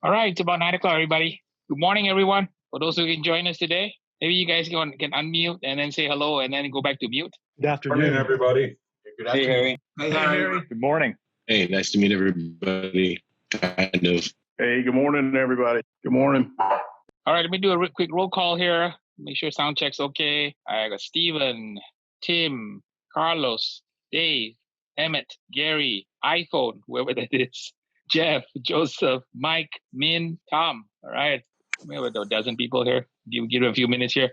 All right, it's about 9 o'clock, everybody. Good morning, everyone. For those who can join us today, maybe you guys can unmute and then say hello and then go back to mute. Good afternoon, everybody. Good afternoon. Hey, Harry. Hey, Harry. Good morning. Hey, nice to meet everybody. Kind of. Hey, good morning, everybody. Good morning. All right, let me do a quick roll call here. Make sure sound check's okay. I got Steven, Tim, Carlos, Dave, Emmett, Gary, iPhone, whoever that is, Jeff, Joseph, Mike, Min, Tom. All right. We have a dozen people here. Give it a few minutes here.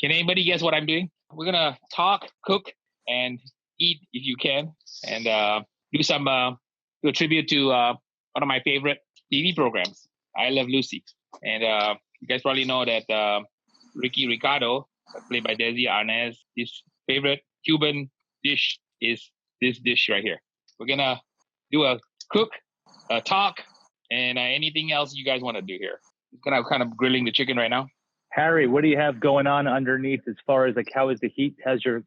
Can anybody guess what I'm doing? We're going to talk, cook, and eat if you can. And do some do a tribute to one of my favorite TV programs, I Love Lucy. And you guys probably know that Ricky Ricardo, played by Desi Arnaz, his favorite Cuban dish is this dish right here. We're going to do a cook, a talk, and anything else you guys want to do here. I'm kind of grilling the chicken right now. Harry, what do you have going on underneath as far as like how is the heat? How's your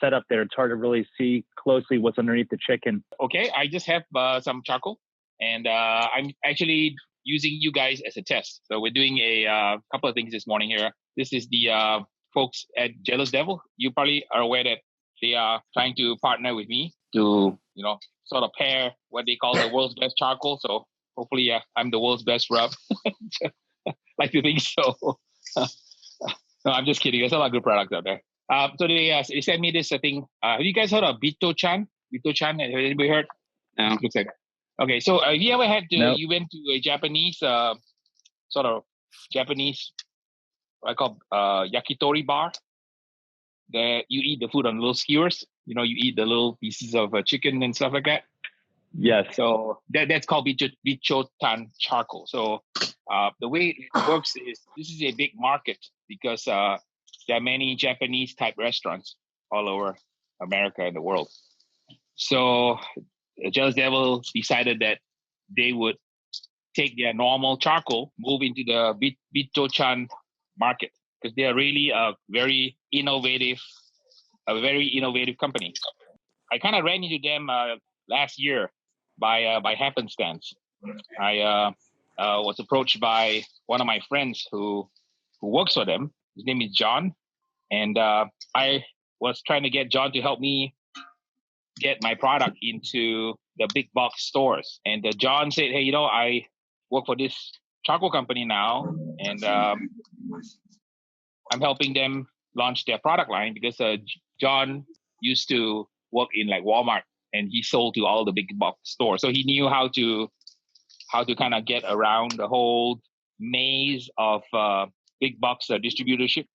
setup there? It's hard to really see closely what's underneath the chicken. Okay, I just have some charcoal, and I'm actually using you guys as a test. So we're doing a couple of things this morning here. This is the folks at Jealous Devil. You probably are aware that they are trying to partner with me to, sort of pair what they call the world's best charcoal. So hopefully I'm the world's best rub. Like to think so. No, I'm just kidding. There's a lot of good products out there. So they sent me this thing. Have you guys heard of Bito-chan? Bito-chan, have anybody heard? No. Looks like. Okay, so have you ever had to, Nope. you went to a Japanese, sort of Japanese, what I call yakitori bar, that you eat the food on little skewers. You eat the little pieces of chicken and stuff like that. Yes. So that's called Bicho-tan charcoal. So the way it works is this is a big market because there are many Japanese type restaurants all over America and the world. So Jealous Devil decided that they would take their normal charcoal, move into the Bicho-chan market because they are really a very innovative company. I kind of ran into them last year by happenstance. I was approached by one of my friends who works for them. His name is John, and I was trying to get John to help me get my product into the big box stores. And John said, "Hey, I work for this charcoal company now, and I'm helping them launch their product line because John used to work in like Walmart, and he sold to all the big box stores. So he knew how to kind of get around the whole maze of big box distributorship.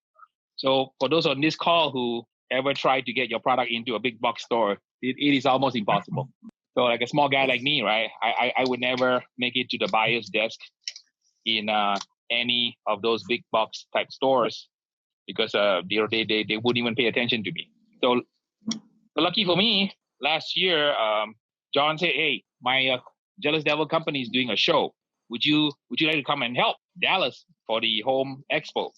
So for those on this call who ever tried to get your product into a big box store, it is almost impossible. So like a small guy like me, right? I would never make it to the buyer's desk in any of those big box type stores because they wouldn't even pay attention to me. So lucky for me, last year, John said, "Hey, my Jealous Devil company is doing a show. Would you like to come and help Dallas for the home expo?"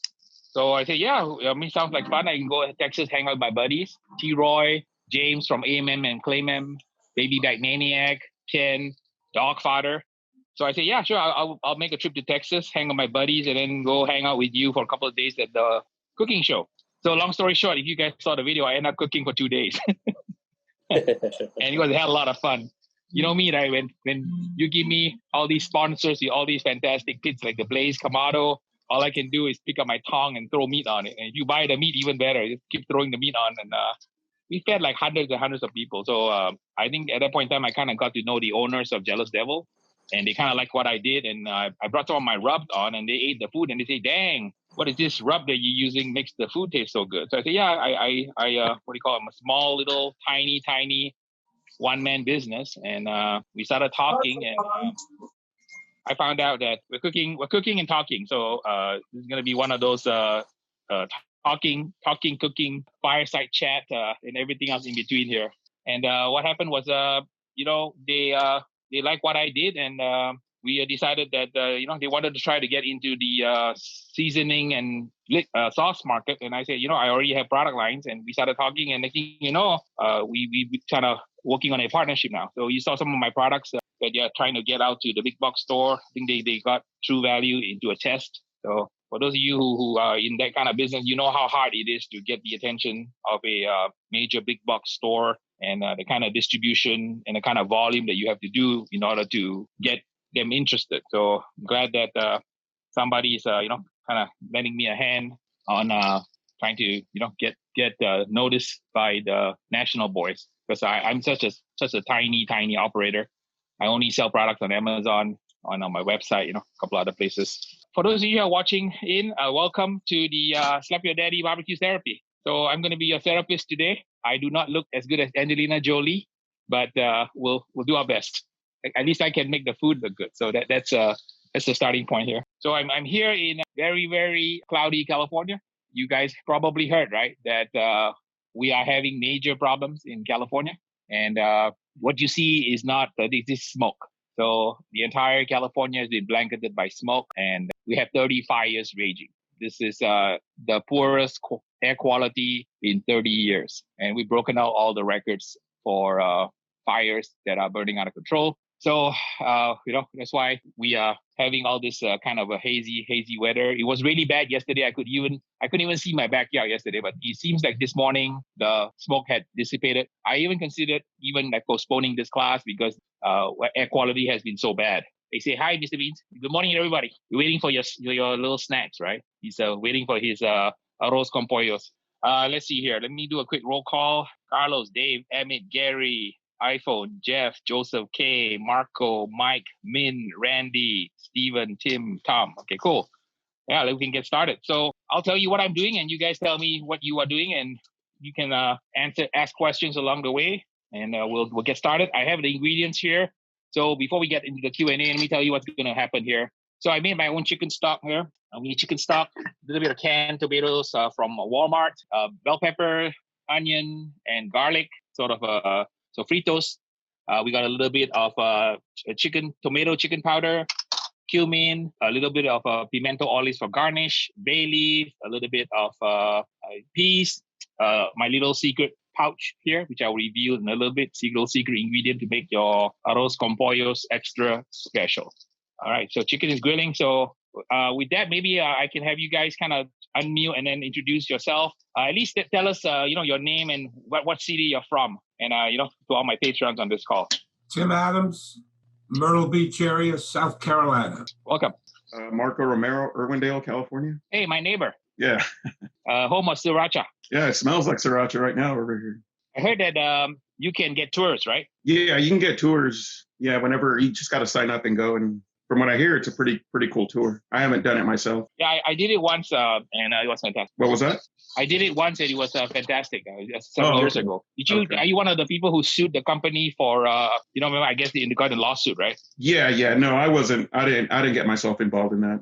So I said, "Yeah, sounds like fun. I can go to Texas, hang out with my buddies, T-Roy, James from AMM and Clayman, Baby Back Maniac, Ken, Dogfather." So I said, "Yeah, sure. I'll make a trip to Texas, hang with my buddies, and then go hang out with you for a couple of days at the cooking show." So long story short, if you guys saw the video, I ended up cooking for 2 days. And it was a hell of a lot of fun. You know me, right? When you give me all these sponsors, all these fantastic pits like the Blaze Kamado, all I can do is pick up my tongue and throw meat on it. And if you buy the meat, even better. Just keep throwing the meat on. And we fed like hundreds and hundreds of people. So I think at that point in time, I kind of got to know the owners of Jealous Devil. And they kind of liked what I did. And I brought some of my rub on, and they ate the food. And they say, "Dang, what is this rub that you're using makes the food taste so good?" So I said, "Yeah, I what do you call it? I'm a small, little, tiny one-man business." And we started talking, and I found out that we're cooking and talking. So this is going to be one of those talking, cooking, fireside chat, and everything else in between here. And what happened was, they liked what I did, and we decided that they wanted to try to get into the seasoning and sauce market. And I said, I already have product lines, and we started talking. And next thing you know, we kind of working on a partnership now. So you saw some of my products that they're trying to get out to the big box store. I think they got True Value into a test. So for those of you who are in that kind of business, you know how hard it is to get the attention of a major big box store and the kind of distribution and the kind of volume that you have to do in order to get them interested. So I'm glad that somebody is, kind of lending me a hand on trying to, get noticed by the national boys, because I'm such a tiny operator. I only sell products on Amazon, on my website, a couple other places. For those of you who are watching welcome to the Slap Your Daddy Barbecue Therapy. So I'm going to be your therapist today. I do not look as good as Angelina Jolie, but we'll do our best. At least I can make the food look good. So that's the starting point here. So I'm here in very, very cloudy California. You guys probably heard, right, that we are having major problems in California. And what you see is not this is smoke. So the entire California has been blanketed by smoke, and we have 30 fires raging. This is the poorest air quality in 30 years. And we've broken out all the records for fires that are burning out of control. So, that's why we are having all this kind of a hazy weather. It was really bad yesterday. I couldn't even see my backyard yesterday, but it seems like this morning the smoke had dissipated. I even considered postponing this class because air quality has been so bad. They say, "Hi, Mr. Beans. Good morning, everybody. We're waiting for your little snacks, right?" He's waiting for his Arroz con Pollos. Let's see here. Let me do a quick roll call. Carlos, Dave, Emmett, Gary, iPhone, Jeff, Joseph, K, Marco, Mike, Min, Randy, Steven, Tim, Tom. Okay, cool. Yeah, we can get started. So I'll tell you what I'm doing, and you guys tell me what you are doing, and you can ask questions along the way, and we'll get started. I have the ingredients here. So before we get into the Q&A, let me tell you what's going to happen here. So I made my own chicken stock here. I need chicken stock, a little bit of canned tomatoes from Walmart, bell pepper, onion, and garlic, sort of sofritos. We got a little bit of tomato chicken powder, cumin, a little bit of pimento olives for garnish, bay leaf, a little bit of peas, my little secret pouch here, which I'll reveal in a little bit, little secret ingredient to make your arroz con pollos extra special. All right, so chicken is grilling. So with that, maybe I can have you guys kind of unmute and then introduce yourself. At least tell us, your name and what city you're from. And, to all my patrons on this call. Tim Adams, Myrtle Beach area, South Carolina. Welcome. Marco Romero, Irwindale, California. Hey, my neighbor. Yeah. Home of sriracha. Yeah, it smells like sriracha right now over here. I heard that you can get tours, right? Yeah, you can get tours. Yeah, whenever you just got to sign up and go. And from what I hear, it's a pretty cool tour. I haven't done it myself. Yeah, I did it once, and it was fantastic. What was that? I did it once, and it was fantastic. Several years ago. Did you? Okay. Are you one of the people who sued the company for? Remember, I guess they got a lawsuit, right? Yeah. No, I wasn't. I didn't get myself involved in that.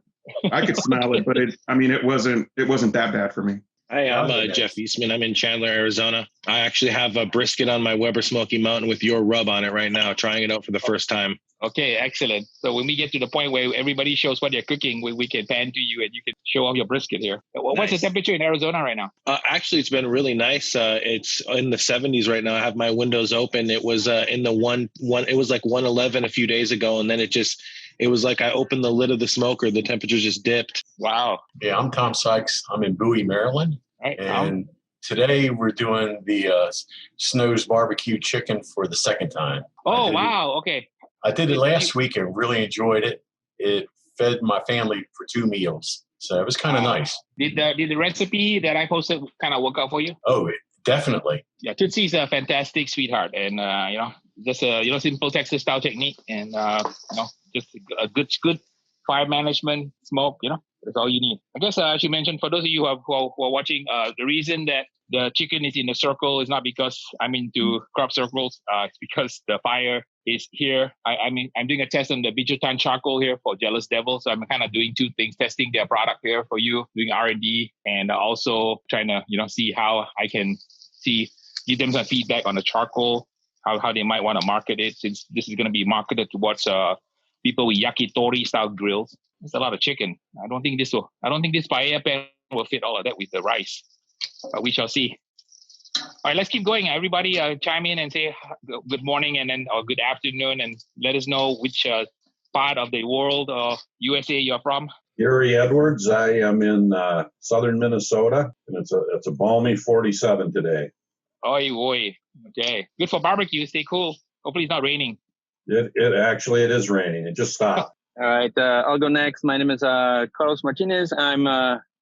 I could smell it, but it wasn't that bad for me. Hi, I'm Jeff Eastman. I'm in Chandler, Arizona. I actually have a brisket on my Weber Smokey Mountain with your rub on it right now, trying it out for the first time. Okay, excellent. So when we get to the point where everybody shows what they're cooking, we can pan to you and you can show off your brisket here. What's nice. The temperature in Arizona right now? Actually, it's been really nice. It's in the 70s right now. I have my windows open. It was in the one. It was like 111 a few days ago, and then it was like I opened the lid of the smoker. The temperature just dipped. Wow. Yeah, I'm Tom Sykes. I'm in Bowie, Maryland. Right. And today we're doing the Snow's barbecue chicken for the second time. Oh, wow. Okay. I did it last week and really enjoyed it. It fed my family for 2 meals. So it was kind of nice. Did the recipe that I posted kind of work out for you? Oh, definitely. Yeah, Tootsie's a fantastic sweetheart. And, just a, simple Texas style technique. And, just a good fire management, smoke, that's all you need. I guess I should mention, for those of you who are watching, the reason that the chicken is in a circle is not because I'm into crop circles. It's because the fire is here. I'm doing a test on the Bijutan charcoal here for Jealous Devil. So I'm kind of doing two things, testing their product here for you, doing R&D, and also trying to, see how I can give them some feedback on the charcoal, how they might want to market it, since this is going to be marketed towards people with yakitori style grills. It's a lot of chicken. I don't think this paella pan will fit all of that with the rice. But we shall see. right, let's keep going. Everybody chime in and say good morning and then or good afternoon and let us know which part of the world or USA you're from. Gary Edwards. I am in southern Minnesota, and it's a balmy 47 today. Oi. Okay. Good for barbecue. Stay cool. Hopefully it's not raining. It is raining. It just stopped. All right. I'll go next. My name is Carlos Martinez. I'm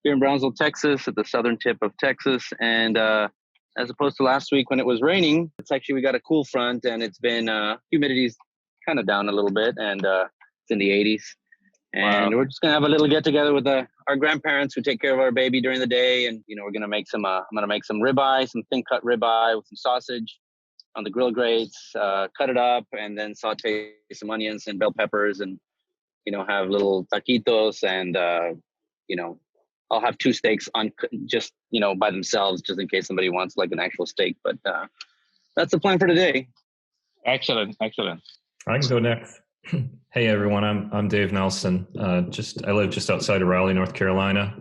here in Brownsville, Texas, at the southern tip of Texas. And as opposed to last week when it was raining, we got a cool front and it's been humidity's kind of down a little bit and it's in the 80s. And we're just going to have a little get together with our grandparents who take care of our baby during the day. And, we're going to make I'm going to make some ribeye, some thin cut ribeye with some sausage on the grill grates, cut it up and then saute some onions and bell peppers and, have little taquitos and, I'll have 2 steaks on just, by themselves, just in case somebody wants like an actual steak. But that's the plan for today. Excellent. I can go next. Hey everyone, I'm Dave Nelson. I live just outside of Raleigh, North Carolina,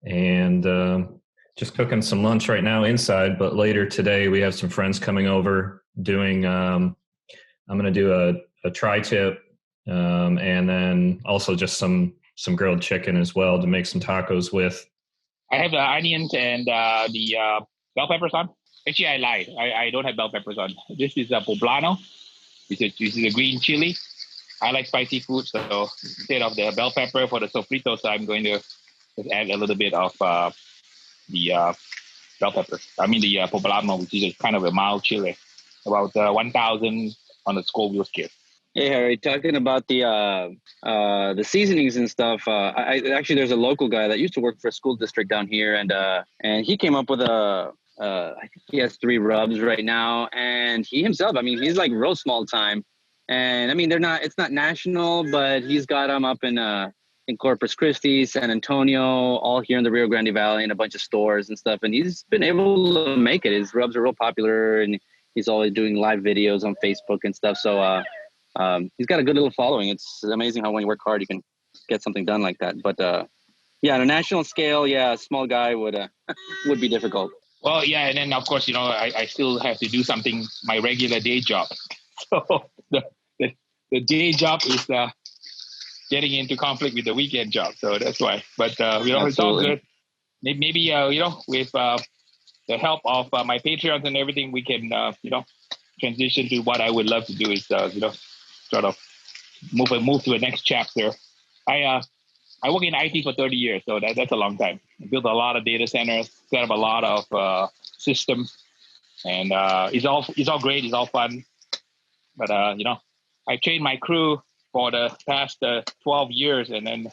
and just cooking some lunch right now inside. But later today we have some friends coming over doing. I'm going to do a tri-tip, and then also just some grilled chicken as well to make some tacos with. I have the onions and the bell peppers on. Actually, I lied. I don't have bell peppers on. This is a poblano. This is a green chili. I like spicy food, so instead of the bell pepper for the sofrito, so I'm going to just add a little bit of the bell pepper. I mean the poblano, which is kind of a mild chili, about 1,000 on the Scoville scale. Hey Harry, talking about the seasonings and stuff. I actually there's a local guy that used to work for a school district down here, and he came up with I think he has 3 rubs right now, and he himself, he's like real small time. And it's not national, but he's got them up in Corpus Christi, San Antonio, all here in the Rio Grande Valley, in a bunch of stores and stuff. And he's been able to make it. His rubs are real popular, and he's always doing live videos on Facebook and stuff. So he's got a good little following. It's amazing how when you work hard, you can get something done like that. But on a national scale, a small guy would be difficult. Well, yeah, and then of course, I still have to do something, my regular day job. So the day job is getting into conflict with the weekend job. So that's why. But it's all good. Maybe with the help of my Patreons and everything, we can transition to what I would love to do is sort of move to the next chapter. I work in IT for 30 years, so that's a long time. I built a lot of data centers, set up a lot of systems, and it's all great, it's all fun. But I trained my crew for the past 12 years, and then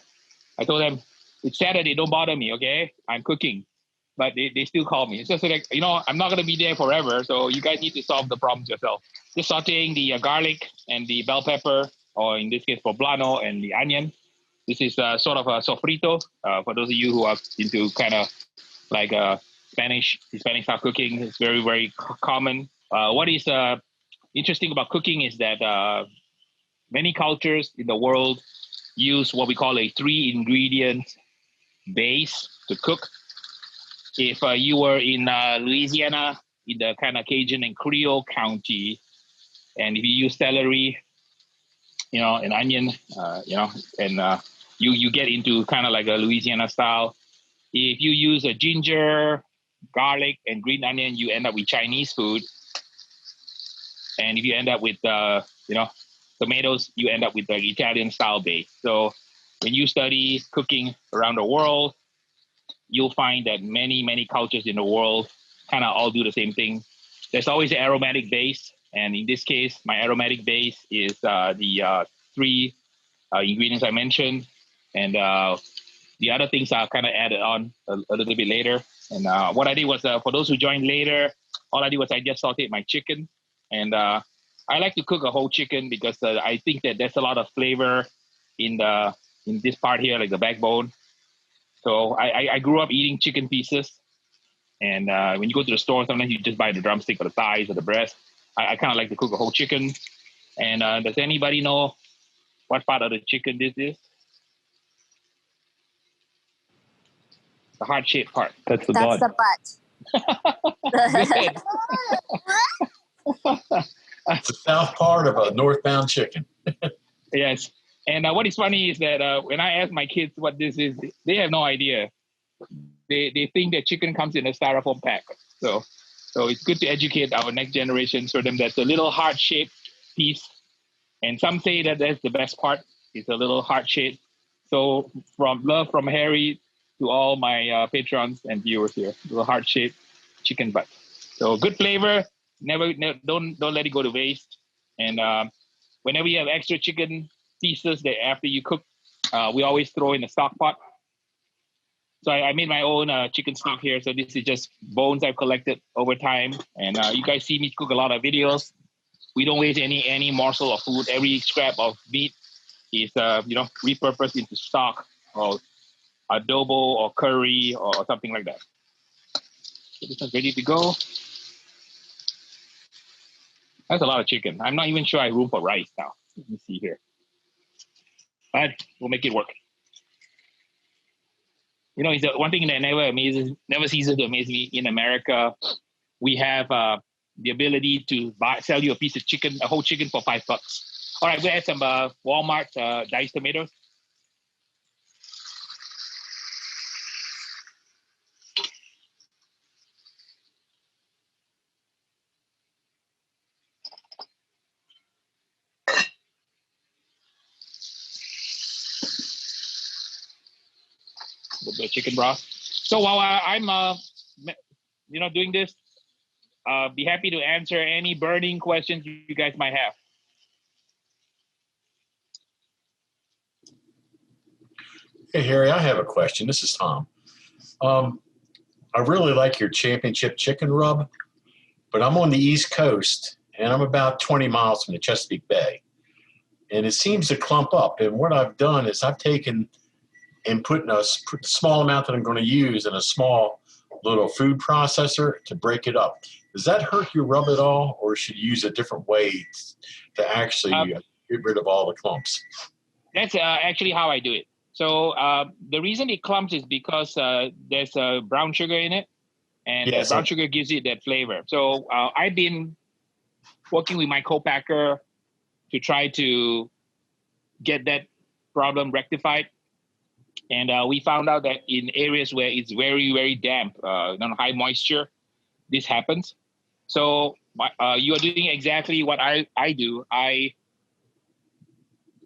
I told them it's Saturday, don't bother me, okay? I'm cooking, but they still call me. It's just like I'm not gonna be there forever, so you guys need to solve the problems yourself. Just sautéing the garlic and the bell pepper, or in this case poblano and the onion. This is sort of a sofrito for those of you who are into kind of like Hispanic style cooking. It's very, very common. What is interesting about cooking is that many cultures in the world use what we call a 3-ingredient base to cook. If you were in Louisiana, in the kind of Cajun and Creole county, and if you use celery, an onion, and you get into kind of like a Louisiana style. If you use a ginger, garlic, and green onion, you end up with Chinese food. And if you end up with, tomatoes, you end up with the Italian style base. So when you study cooking around the world, you'll find that many, many cultures in the world kind of all do the same thing. There's always an aromatic base. And in this case, my aromatic base is the 3 ingredients I mentioned. And the other things are kind of added on a little bit later. And what I did was, for those who joined later, all I did was I just sauteed my chicken. And I like to cook a whole chicken because I think that there's a lot of flavor in this part here, like the backbone. So I grew up eating chicken pieces. And when you go to the store, sometimes you just buy the drumstick or the thighs or the breast. I kind of like to cook a whole chicken. And does anybody know what part of the chicken this is? The heart-shaped part. That's the butt. It's the south part of a northbound chicken. Yes. And what is funny is that when I ask my kids what this is, they have no idea. They think that chicken comes in a styrofoam pack. So it's good to educate our next generation, show them that's a little heart-shaped piece. And some say that that's the best part. It's a little heart-shaped. So from love from Harry to all my patrons and viewers here, little heart-shaped chicken butt. So good flavor. Never don't let it go to waste. And whenever you have extra chicken pieces that after you cook, we always throw in the stock pot. So I made my own chicken stock here. So this is just bones I've collected over time. And you guys see me cook a lot of videos. We don't waste any morsel of food. Every scrap of meat is repurposed into stock or adobo or curry or something like that. So this one's ready to go. That's a lot of chicken. I'm not even sure I have room for rice now. Let me see here. But we'll make it work. You know, it's one thing that never ceases to amaze me. In America, we have the ability to sell you a piece of chicken, a whole chicken for $5. All right, we'll add some Walmart diced tomatoes. The chicken broth. So while I'm doing this, be happy to answer any burning questions you guys might have. Hey, Harry, I have a question. This is Tom. I really like your championship chicken rub, but I'm on the East Coast, and I'm about 20 miles from the Chesapeake Bay. And it seems to clump up. And what I've done is I've taken and put in a small amount that I'm going to use in a small little food processor to break it up. Does that hurt your rub at all, or should you use a different way to actually get rid of all the clumps? That's actually how I do it. So the reason it clumps is because there's brown sugar in it, and brown sugar gives it that flavor. So I've been working with my co-packer to try to get that problem rectified. And we found out that in areas where it's very, very damp, high moisture, this happens. So you are doing exactly what I do. I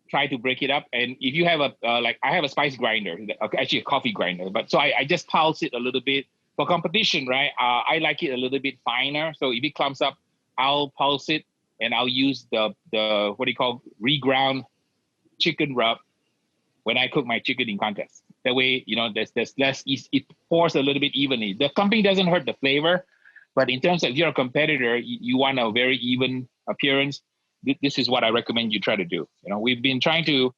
try to break it up. And if you have I have a spice grinder, actually a coffee grinder. But so I just pulse it a little bit. For competition, right, I like it a little bit finer. So if it clumps up, I'll pulse it and I'll use the reground chicken rub when I cook my chicken in contest. That way, there's less, it pours a little bit evenly. The clumping doesn't hurt the flavor, but in terms of if you're a competitor, you want a very even appearance. This is what I recommend you try to do. We've been trying to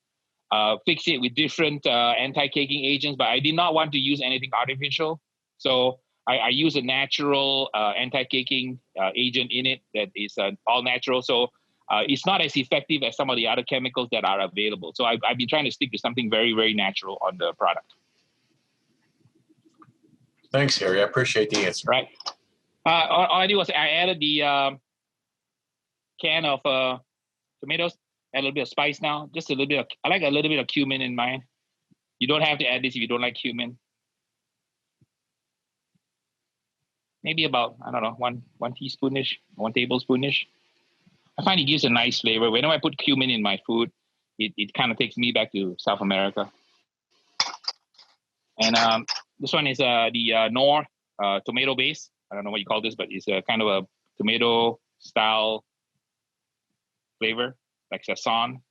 fix it with different anti-caking agents, but I did not want to use anything artificial. So I use a natural anti-caking agent in it that is all natural. So it's not as effective as some of the other chemicals that are available. So I've been trying to stick to something very, very natural on the product. Thanks, Harry. I appreciate the answer. Right. All I did was I added the can of tomatoes, add a little bit of spice now. Just a little bit I like a little bit of cumin in mine. You don't have to add this if you don't like cumin. Maybe about, I don't know, one teaspoonish, 1 tablespoonish. I find it gives a nice flavor. Whenever I put cumin in my food, it kind of takes me back to South America. And this one is the Knorr tomato base. I don't know what you call this, but it's a kind of a tomato style flavor, like Saffron.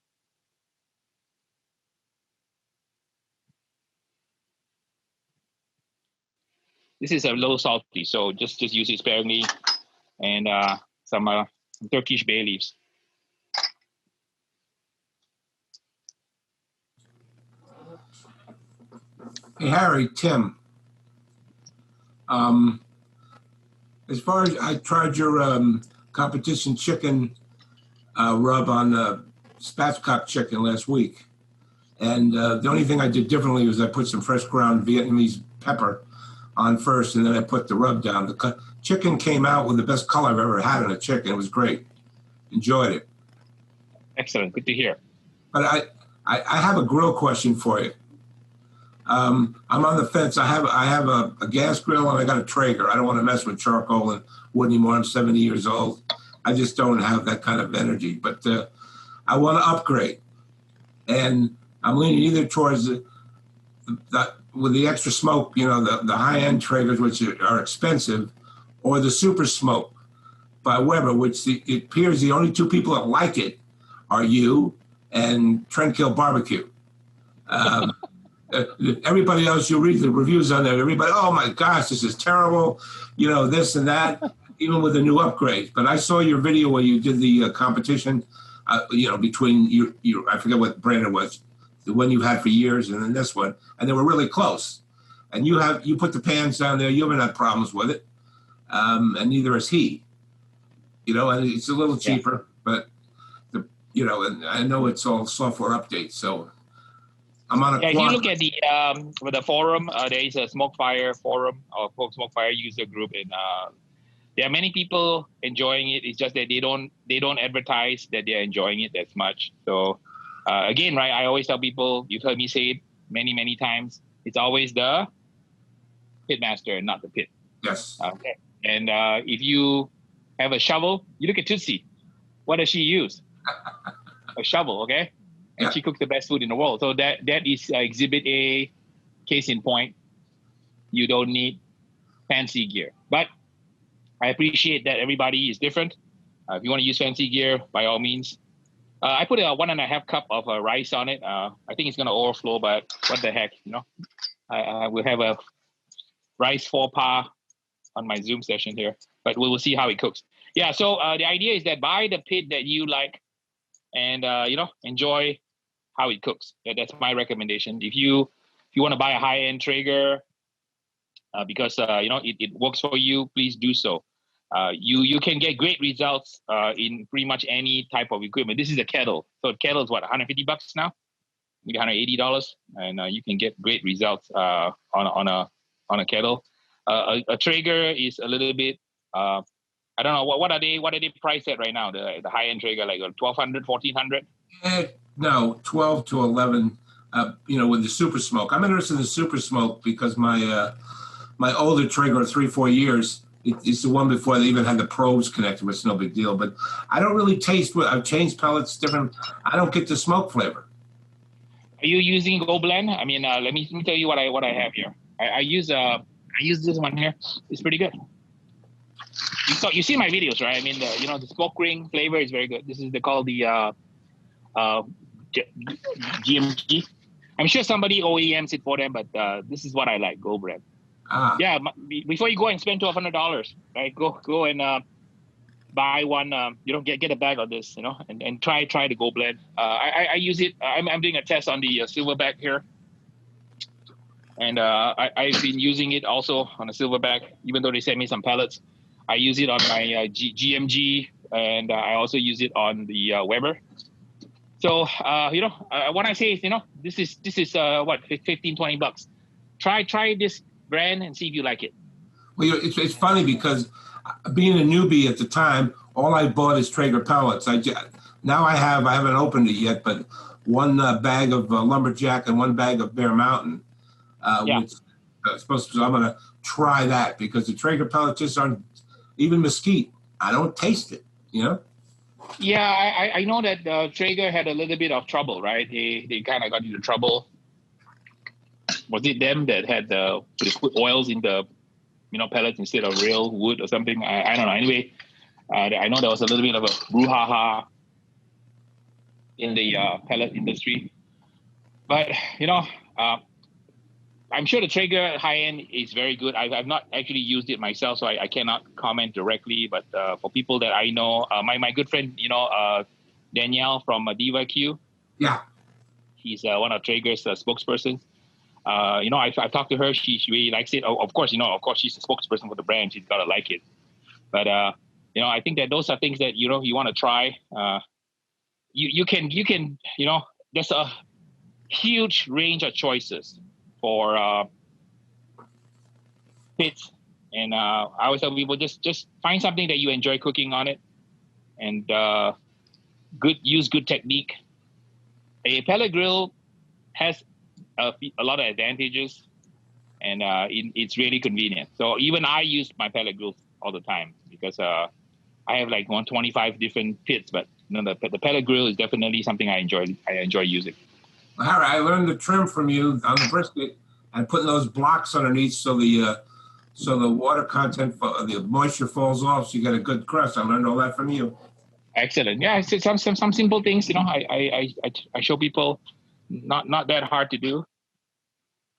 This is a little salty, so just use it sparingly, and some Turkish bay leaves. Hey, Harry, Tim. As far as I tried your competition chicken rub on spatchcock chicken last week, and the only thing I did differently was I put some fresh ground Vietnamese pepper on first, and then I put the rub down. The chicken came out with the best color I've ever had in a chicken. It was great. Enjoyed it. Excellent. Good to hear. But I have a grill question for you. I'm on the fence. I have a gas grill and I got a Traeger. I don't want to mess with charcoal and wood anymore. I'm 70 years old. I just don't have that kind of energy. But I want to upgrade, and I'm leaning either towards with the extra smoke, the high end Traegers, which are expensive, or the super smoke by Weber, which it appears the only two people that like it are you and Trendkill Barbecue. Everybody else, you read the reviews on there, everybody, oh my gosh, this is terrible, this and that, even with the new upgrades. But I saw your video where you did the competition, between you, I forget what brand it was, the one you had for years and then this one, and they were really close. And you put the pans down there, you haven't had problems with it, and neither has he. And it's a little cheaper, but and I know it's all software updates, so I'm on a. Yeah, if you look at the forum, there is a Smokefire forum or Smokefire user group, and there are many people enjoying it. It's just that they don't advertise that they're enjoying it as much. So again, right? I always tell people, you've heard me say it many times. It's always the pitmaster and not the pit. Yes. Okay. And if you have a shovel, you look at Tootsie. What does she use? A shovel, okay? And she cooks the best food in the world. So that is Exhibit A, case in point. You don't need fancy gear. But I appreciate that everybody is different. If you want to use fancy gear, by all means. I put a 1.5 cup of rice on it. I think it's going to overflow, but what the heck, I will have a rice faux pas on my Zoom session here. But we will see how it cooks. Yeah, so the idea is that buy the pit that you like and, enjoy how it cooks. That's my recommendation. If you want to buy a high-end Traeger because, it works for you, please do so. You can get great results in pretty much any type of equipment. This is a kettle. So a kettle is what, $150 now? Maybe $180, and you can get great results on a kettle. A Traeger is a little bit. I don't know what are they priced at right now? The high end Traeger, like 1,200, 1,400. No, 12 to 11. With the super smoke. I'm interested in the super smoke because my older Traeger, 3-4 years. It's the one before they even had the probes connected, which is no big deal. But I don't really taste what I've changed pellets different. I don't get the smoke flavor. Are you using Go Blend? I mean, let me tell you what I have here. I use this one here. It's pretty good. You see my videos, right? I mean, the smoke ring flavor is very good. This is called the GMG. I'm sure somebody OEMs it for them, but this is what I like, Go Blend. Yeah, before you go and spend $1,200, right? Go and buy one. Get a bag of this, and try the Go Blend. I use it. I'm doing a test on the Silverback here, and I've been using it also on a Silverback. Even though they sent me some pellets, I use it on my GMG, and I also use it on the Weber. So what I say is, this is what, $15-$20. Try this brand and see if you like it. Well, it's funny because being a newbie at the time, all I bought is Traeger pellets. Now I haven't opened it yet, but one bag of Lumberjack and one bag of Bear Mountain. Which so I'm going to try that because the Traeger pellets just aren't, even mesquite, I don't taste it, Yeah, I know that Traeger had a little bit of trouble, right? They kind of got into trouble. Was it them that had they put oils in the pellets instead of real wood or something? I don't know. Anyway, I know there was a little bit of a brouhaha in the pellet industry, but I'm sure the Traeger high end is very good. I've not actually used it myself, so I cannot comment directly. But for people that I know, my good friend, Danielle from BBQ. Yeah, he's one of Traeger's spokespersons. I've talked to her. She really likes it. Of course, she's a spokesperson for the brand. She's gotta like it. But I think that those are things that you want to try. You can there's a huge range of choices for pits. And I always tell people just find something that you enjoy cooking on it, and use good technique. A pellet grill has a lot of advantages, and it's really convenient. So even I use my pellet grill all the time because I have like 125 different pits, but the pellet grill is definitely something I enjoy using. Harry, I learned the trim from you on the brisket and putting those blocks underneath so the water content, the moisture falls off, so you get a good crust. I learned all that from you. Excellent. Yeah, it's some simple things. I show people, not that hard to do.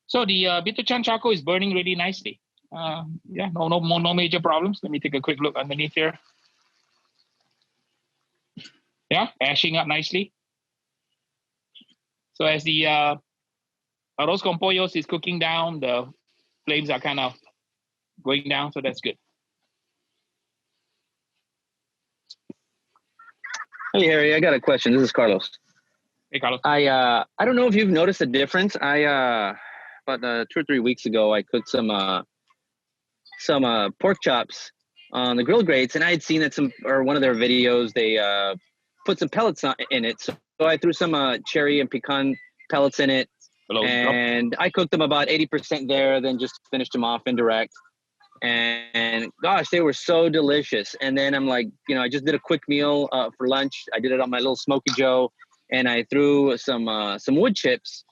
So the bitter chan charcoal is burning really nicely. No major problems. Let me take a quick look underneath here. Yeah, ashing up nicely. So as the arroz con pollo is cooking down, the flames are kind of going down, so that's good. Hey, Harry, I got a question. This is Carlos. Hey, Carlos. I don't know if you've noticed a difference. About 2 or 3 weeks ago, I cooked some pork chops on the grill grates, and I had seen that one of their videos, they put some pellets in it. So I threw some cherry and pecan pellets in it, and I cooked them about 80% there, then just finished them off indirect. And gosh, they were so delicious. And then I'm like, I just did a quick meal for lunch. I did it on my little Smoky Joe, and I threw some wood chips,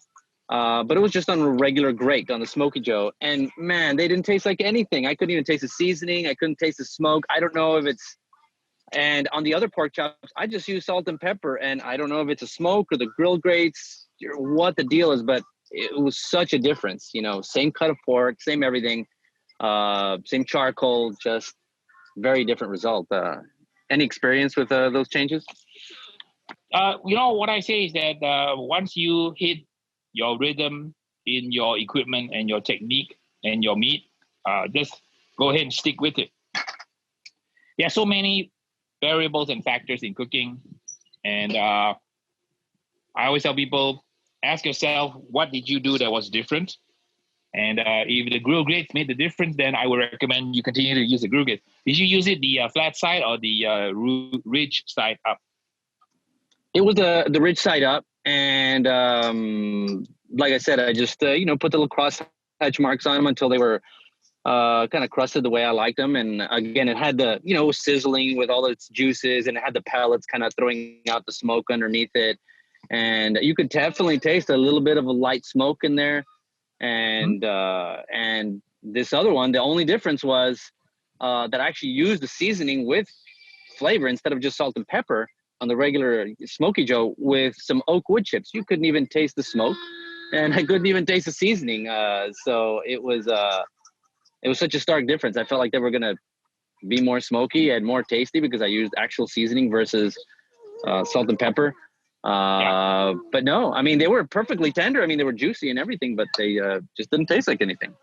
but it was just on a regular grate on the Smoky Joe. And man, they didn't taste like anything. I couldn't even taste the seasoning. I couldn't taste the smoke. I don't know if it's. And on the other pork chops, I just used salt and pepper, and I don't know if it's a smoke or the grill grates or what the deal is, but it was such a difference. Same cut of pork, same everything. Same charcoal, just very different result. Any experience with those changes? What I say is that once you hit your rhythm in your equipment and your technique and your meat, just go ahead and stick with it. There are so many variables and factors in cooking, and I always tell people, ask yourself, what did you do that was different? And if the grill grates made the difference, then I would recommend you continue to use the grill grate. Did you use it the flat side or the ridge side up? It was the ridge side up, and like I said, I just put the little cross hatch marks on them until they were kind of crusted the way I liked them. And again, it had the it was sizzling with all its juices, and it had the pellets kind of throwing out the smoke underneath it, and you could definitely taste a little bit of a light smoke in there. And this other one, the only difference was that I actually used the seasoning with flavor instead of just salt and pepper on the regular Smoky Joe with some oak wood chips. You couldn't even taste the smoke, and I couldn't even taste the seasoning. So it was such a stark difference. I felt like they were gonna be more smoky and more tasty because I used actual seasoning versus salt and pepper. But no, I mean, they were perfectly tender. I mean, they were juicy and everything, but they just didn't taste like anything.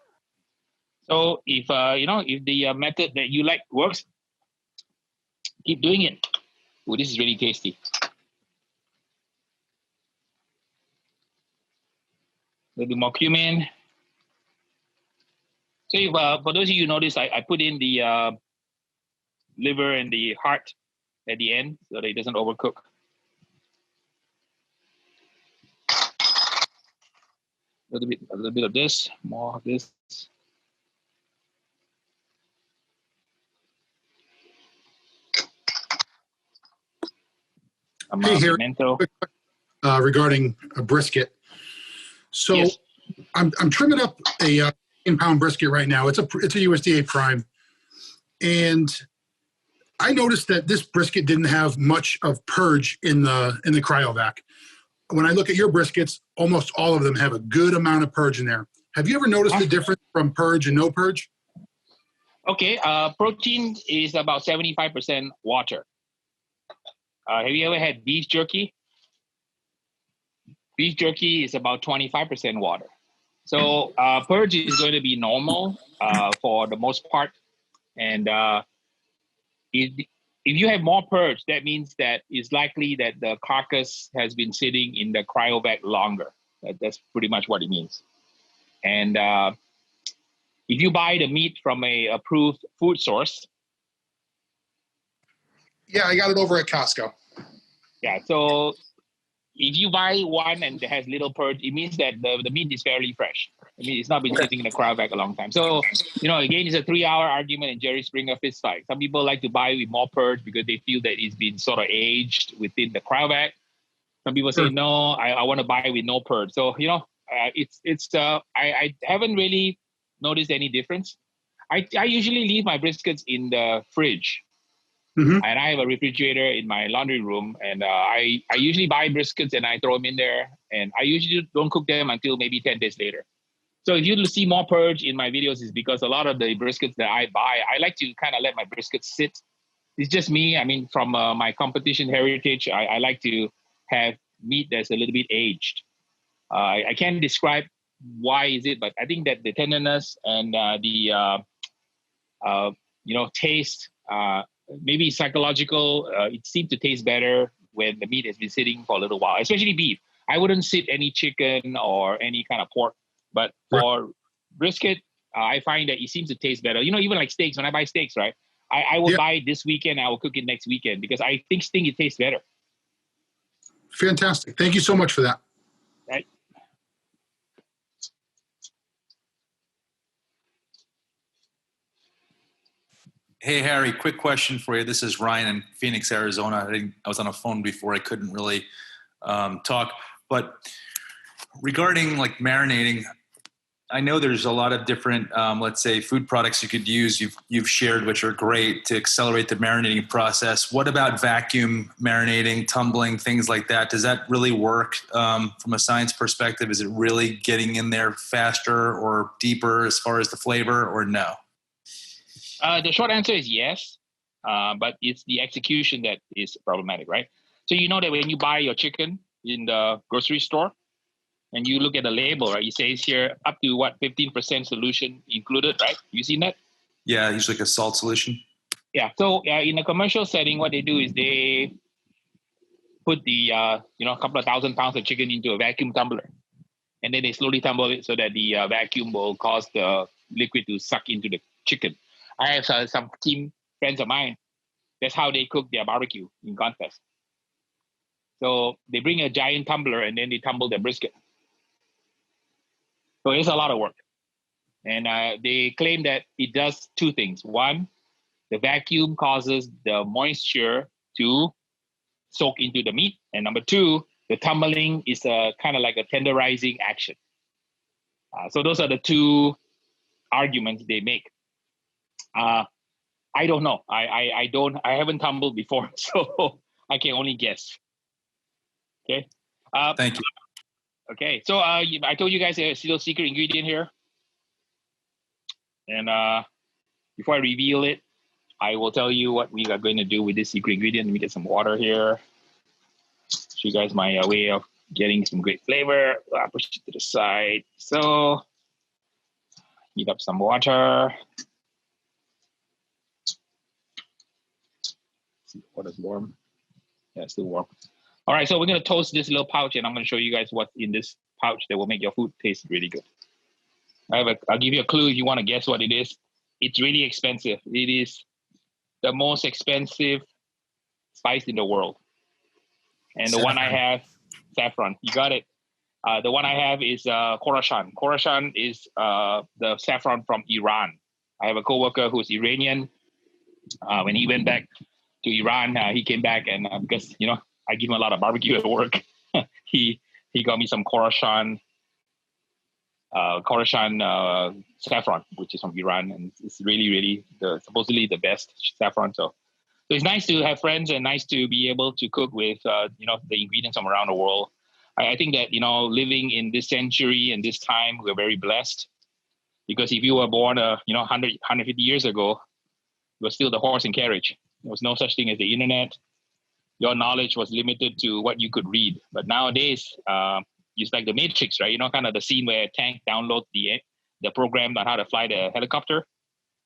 So if if the method that you like works, keep doing it. Oh, this is really tasty. A little more cumin. So if, for those of you who notice, I put in the liver and the heart at the end so that it doesn't overcook. A little bit of this, more of this. Hey, Harry, regarding a brisket. So yes. I'm trimming up a 10-pound brisket right now. It's a USDA prime, and I noticed that this brisket didn't have much of purge in the cryovac. When I look at your briskets, almost all of them have a good amount of purge in there. Have you ever noticed the difference from purge and no purge? Okay, protein is about 75% water. Have you ever had beef jerky? Beef jerky is about 25% water. So purge is going to be normal for the most part. And if you have more purge, that means that it's likely that the carcass has been sitting in the cryovac longer. That's pretty much what it means. And If you buy the meat from a approved food source, Yeah, I got it over at Costco. yeah. So if you buy one and it has little purge, it means that the meat is fairly fresh. I mean, it's not been sitting in the cryo vac a long time. So, again, it's a 3-hour argument in Jerry Springer fist fight. Some people like to buy with more purge because they feel that it's been sort of aged within the cryo vac. Some people say, no, I want to buy with no purge. So, I haven't really noticed any difference. I usually leave my briskets in the fridge. Mm-hmm. And I have a refrigerator in my laundry room, and I usually buy briskets and I throw them in there, and I usually don't cook them until maybe 10 days later. So if you see more purge in my videos, is because a lot of the briskets that I buy, I like to kind of let my briskets sit. It's just me. I mean, from my competition heritage, I like to have meat that's a little bit aged. I can't describe why is it, but I think that the tenderness and the taste, maybe psychological, it seems to taste better when the meat has been sitting for a little while, especially beef. I wouldn't sit any chicken or any kind of pork, but for brisket, I find that it seems to taste better. Even like steaks, when I buy steaks, right? I will buy it this weekend, I will cook it next weekend because I think it tastes better. Fantastic. Thank you so much for that. Right. Hey, Harry, quick question for you. This is Ryan in Phoenix, Arizona. I was on a phone before. I couldn't really talk. But regarding like marinating, I know there's a lot of different, let's say, food products you could use. You've shared, which are great to accelerate the marinating process. What about vacuum marinating, tumbling, things like that? Does that really work from a science perspective? Is it really getting in there faster or deeper as far as the flavor, or no? The short answer is yes, but it's the execution that is problematic, right? So you know that when you buy your chicken in the grocery store and you look at the label, right, it says here up to 15% solution included, right? You seen that? Yeah, usually like a salt solution. Yeah. So in a commercial setting, what they do is they put the a couple of 1,000 pounds of chicken into a vacuum tumbler, and then they slowly tumble it so that the vacuum will cause the liquid to suck into the chicken. I have some team friends of mine. That's how they cook their barbecue in contest. So they bring a giant tumbler and then they tumble their brisket. So it's a lot of work. And they claim that it does two things. One, the vacuum causes the moisture to soak into the meat. And number two, the tumbling is kind of like a tenderizing action. So those are the two arguments they make. I don't know. I haven't tumbled before, so I can only guess. Okay. Thank you. Okay. So I told you guys there's still a secret ingredient here. And before I reveal it, I will tell you what we are going to do with this secret ingredient. Let me get some water here. Show you guys my way of getting some great flavor. I'll push it to the side. So heat up some water. Water's warm. Yeah, it's still warm. All right, so we're going to toast this little pouch, and I'm going to show you guys what's in this pouch that will make your food taste really good. I'll give you a clue if you want to guess what it is. It's really expensive. It is the most expensive spice in the world. And the one I have, saffron. You got it. The one I have is Khorasan. Khorasan is the saffron from Iran. I have a coworker who's Iranian. When he went back to Iran, he came back and because I give him a lot of barbecue at work, he got me some Khorasan saffron, which is from Iran, and it's really supposedly the best saffron. So it's nice to have friends and nice to be able to cook with the ingredients from around the world. I think that living in this century and this time, we're very blessed, because if you were born 150 years ago, it was still the horse and carriage. There was no such thing as the internet. Your knowledge was limited to what you could read. But nowadays, it's like the Matrix, right? Kind of the scene where Tank downloads the program on how to fly the helicopter.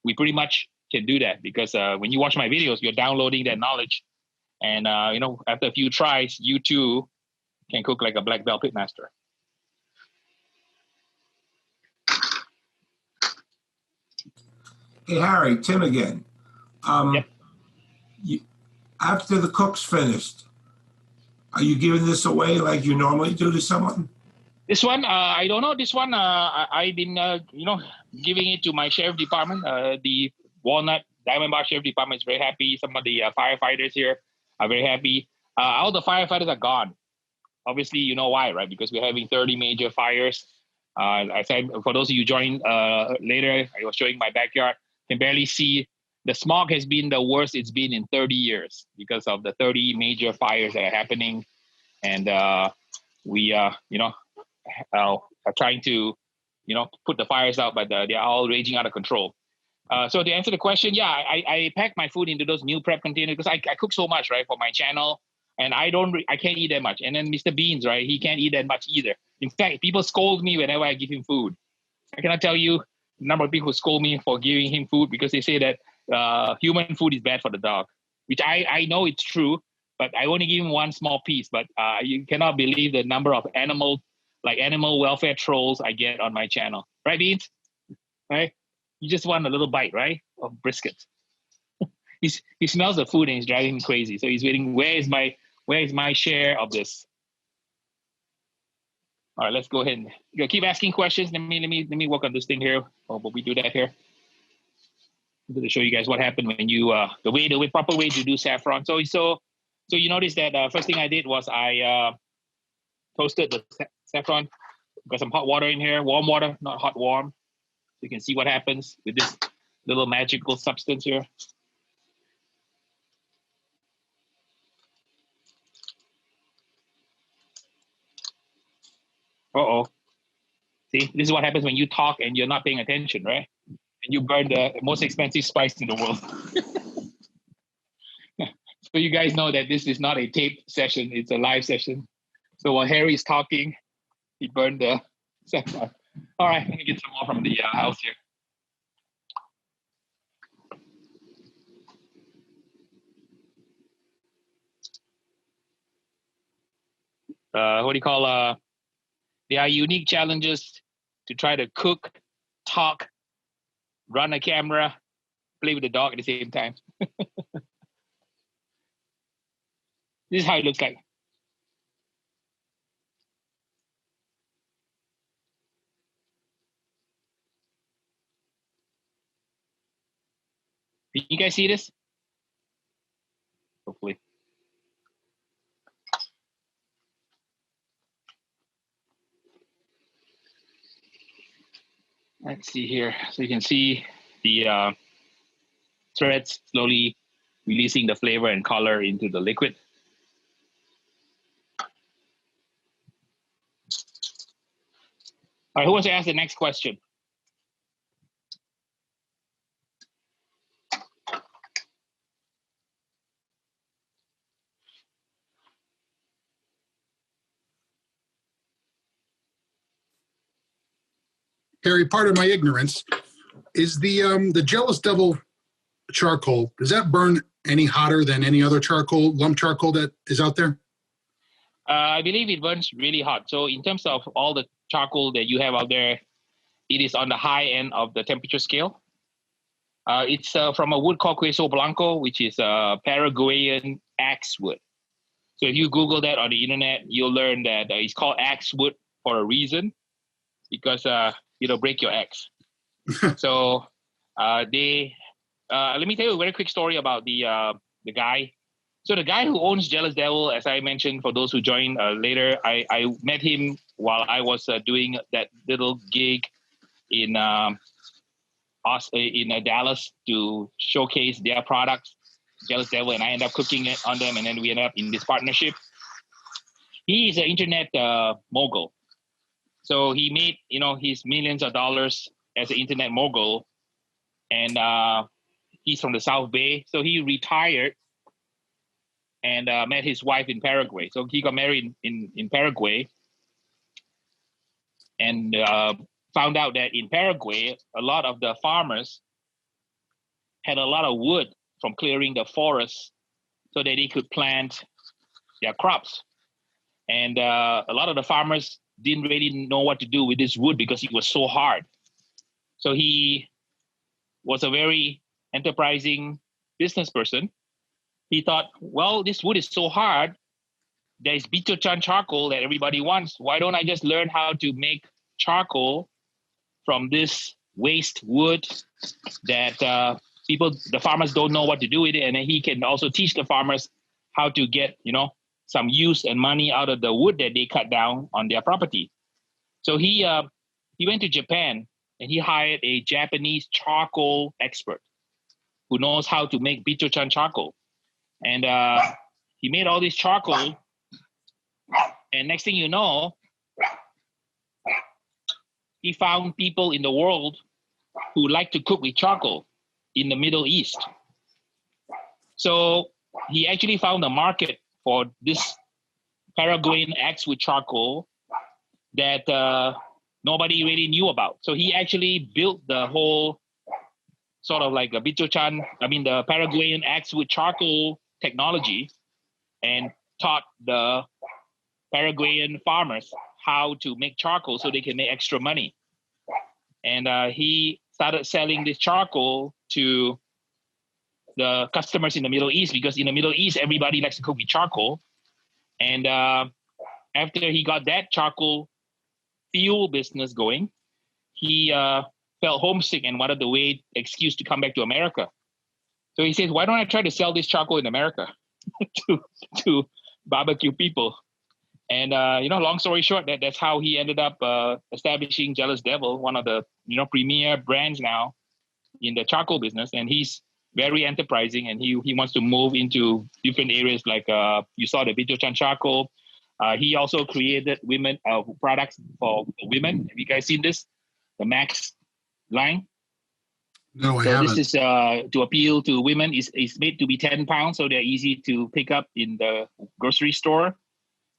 We pretty much can do that because when you watch my videos, you're downloading that knowledge. And, after a few tries, you too can cook like a black belt pitmaster. Hey, Harry, Tim again. Yep. After the cook's finished, are you giving this away like you normally do to someone? This one, I don't know. This one, I've been, giving it to my sheriff department. The Walnut Diamond Bar Sheriff Department is very happy. Some of the firefighters here are very happy. All the firefighters are gone. Obviously, you know why, right? Because we're having 30 major fires. I said, for those of you joining later, I was showing my backyard. You can barely see. The smog has been the worst it's been in 30 years because of the 30 major fires that are happening. And we, are trying to, put the fires out, but they're all raging out of control. So to answer the question, yeah, I pack my food into those meal prep containers because I cook so much, right, for my channel. And I can't eat that much. And then Mr. Beans, right, he can't eat that much either. In fact, people scold me whenever I give him food. I cannot tell you the number of people who scold me for giving him food because they say that human food is bad for the dog, which I know it's true, but I only give him one small piece. But you cannot believe the number of animal welfare trolls I get on my channel. Right, Beans? Right? You just want a little bite, right, of brisket. He smells the food and he's driving me crazy. So he's waiting, where is my share of this? All right, let's go ahead and keep asking questions. Let me work on this thing here. Oh, but we do that here. I'm going to show you guys what happened when you the proper way to do saffron. So you notice that first thing I did was I toasted the saffron. Got some hot water in here, warm water, not hot, warm. So you can see what happens with this little magical substance here. Uh-oh. See, this is what happens when you talk and you're not paying attention, right? And you burn the most expensive spice in the world. So you guys know that this is not a tape session, it's a live session. So while Harry's talking, he burned the saffron. All right, let me get some more from the house here. What do you call, there are unique challenges to try to cook, talk, run a camera, play with the dog at the same time. This is how it looks like. Can you guys see this? Hopefully. Let's see here. So you can see the threads slowly releasing the flavor and color into the liquid. All right, who wants to ask the next question? Harry, part of my ignorance is the Jealous Devil charcoal. Does that burn any hotter than any other charcoal, lump charcoal that is out there? I believe it burns really hot. So in terms of all the charcoal that you have out there, it is on the high end of the temperature scale. It's from a wood called Queso Blanco, which is a Paraguayan axe wood. So if you Google that on the internet, you'll learn that it's called axe wood for a reason, because it'll break your axe. So let me tell you a very quick story about the guy. So the guy who owns Jealous Devil, as I mentioned, for those who join later, I met him while I was doing that little gig in Dallas to showcase their products, Jealous Devil, and I ended up cooking it on them, and then we ended up in this partnership. He is an internet mogul. So he made, his millions of dollars as an internet mogul, and he's from the South Bay. So he retired and met his wife in Paraguay. So he got married in Paraguay and found out that in Paraguay, a lot of the farmers had a lot of wood from clearing the forests so that they could plant their crops. And a lot of the farmers didn't really know what to do with this wood because it was so hard. So he was a very enterprising business person. He thought, well, this wood is so hard. There's Bitochan charcoal that everybody wants. Why don't I just learn how to make charcoal from this waste wood that the farmers don't know what to do with it, and then he can also teach the farmers how to get, some use and money out of the wood that they cut down on their property. So he went to Japan and he hired a Japanese charcoal expert who knows how to make Bitochan charcoal. And he made all this charcoal. And next thing you know, he found people in the world who like to cook with charcoal in the Middle East. So he actually found a market for this Paraguayan axe with charcoal that nobody really knew about. So he actually built the whole sort of like a the Paraguayan axe with charcoal technology, and taught the Paraguayan farmers how to make charcoal so they can make extra money. And he started selling this charcoal to the customers in the Middle East, because in the Middle East, everybody likes to cook with charcoal. And after he got that charcoal fuel business going, he felt homesick and wanted the excuse to come back to America. So he says, why don't I try to sell this charcoal in America to barbecue people? And, long story short, that's how he ended up establishing Jealous Devil, one of the, premier brands now in the charcoal business. And he's very enterprising, and he wants to move into different areas like you saw the Bitochan charcoal. He also created women products for women. Have you guys seen this? The Max line? No, I haven't. This is to appeal to women. It's made to be 10 pounds, so they're easy to pick up in the grocery store.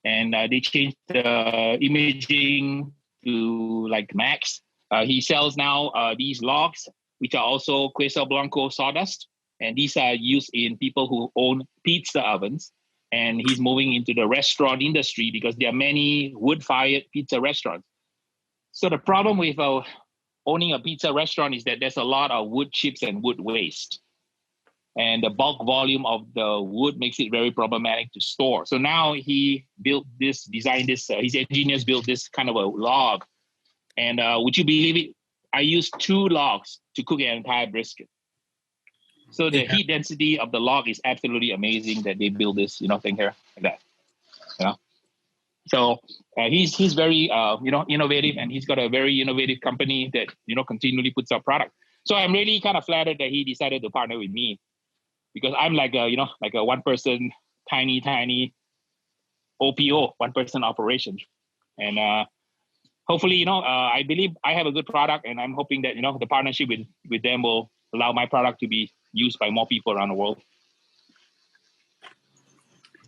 And they changed the imaging to like Max. He sells now these logs, which are also Queso Blanco sawdust. And these are used in people who own pizza ovens. And he's moving into the restaurant industry because there are many wood-fired pizza restaurants. So the problem with owning a pizza restaurant is that there's a lot of wood chips and wood waste. And the bulk volume of the wood makes it very problematic to store. So now he designed this, his engineers built this kind of a log. And would you believe it? I used 2 logs to cook an entire brisket. So the heat density of the log is absolutely amazing that they build this, thing here like that. So he's very, innovative, and he's got a very innovative company that, continually puts out product. So I'm really kind of flattered that he decided to partner with me, because I'm like a one-person, tiny OPO, one-person operation. And hopefully, I believe I have a good product, and I'm hoping that, the partnership with them will allow my product to be used by more people around the world.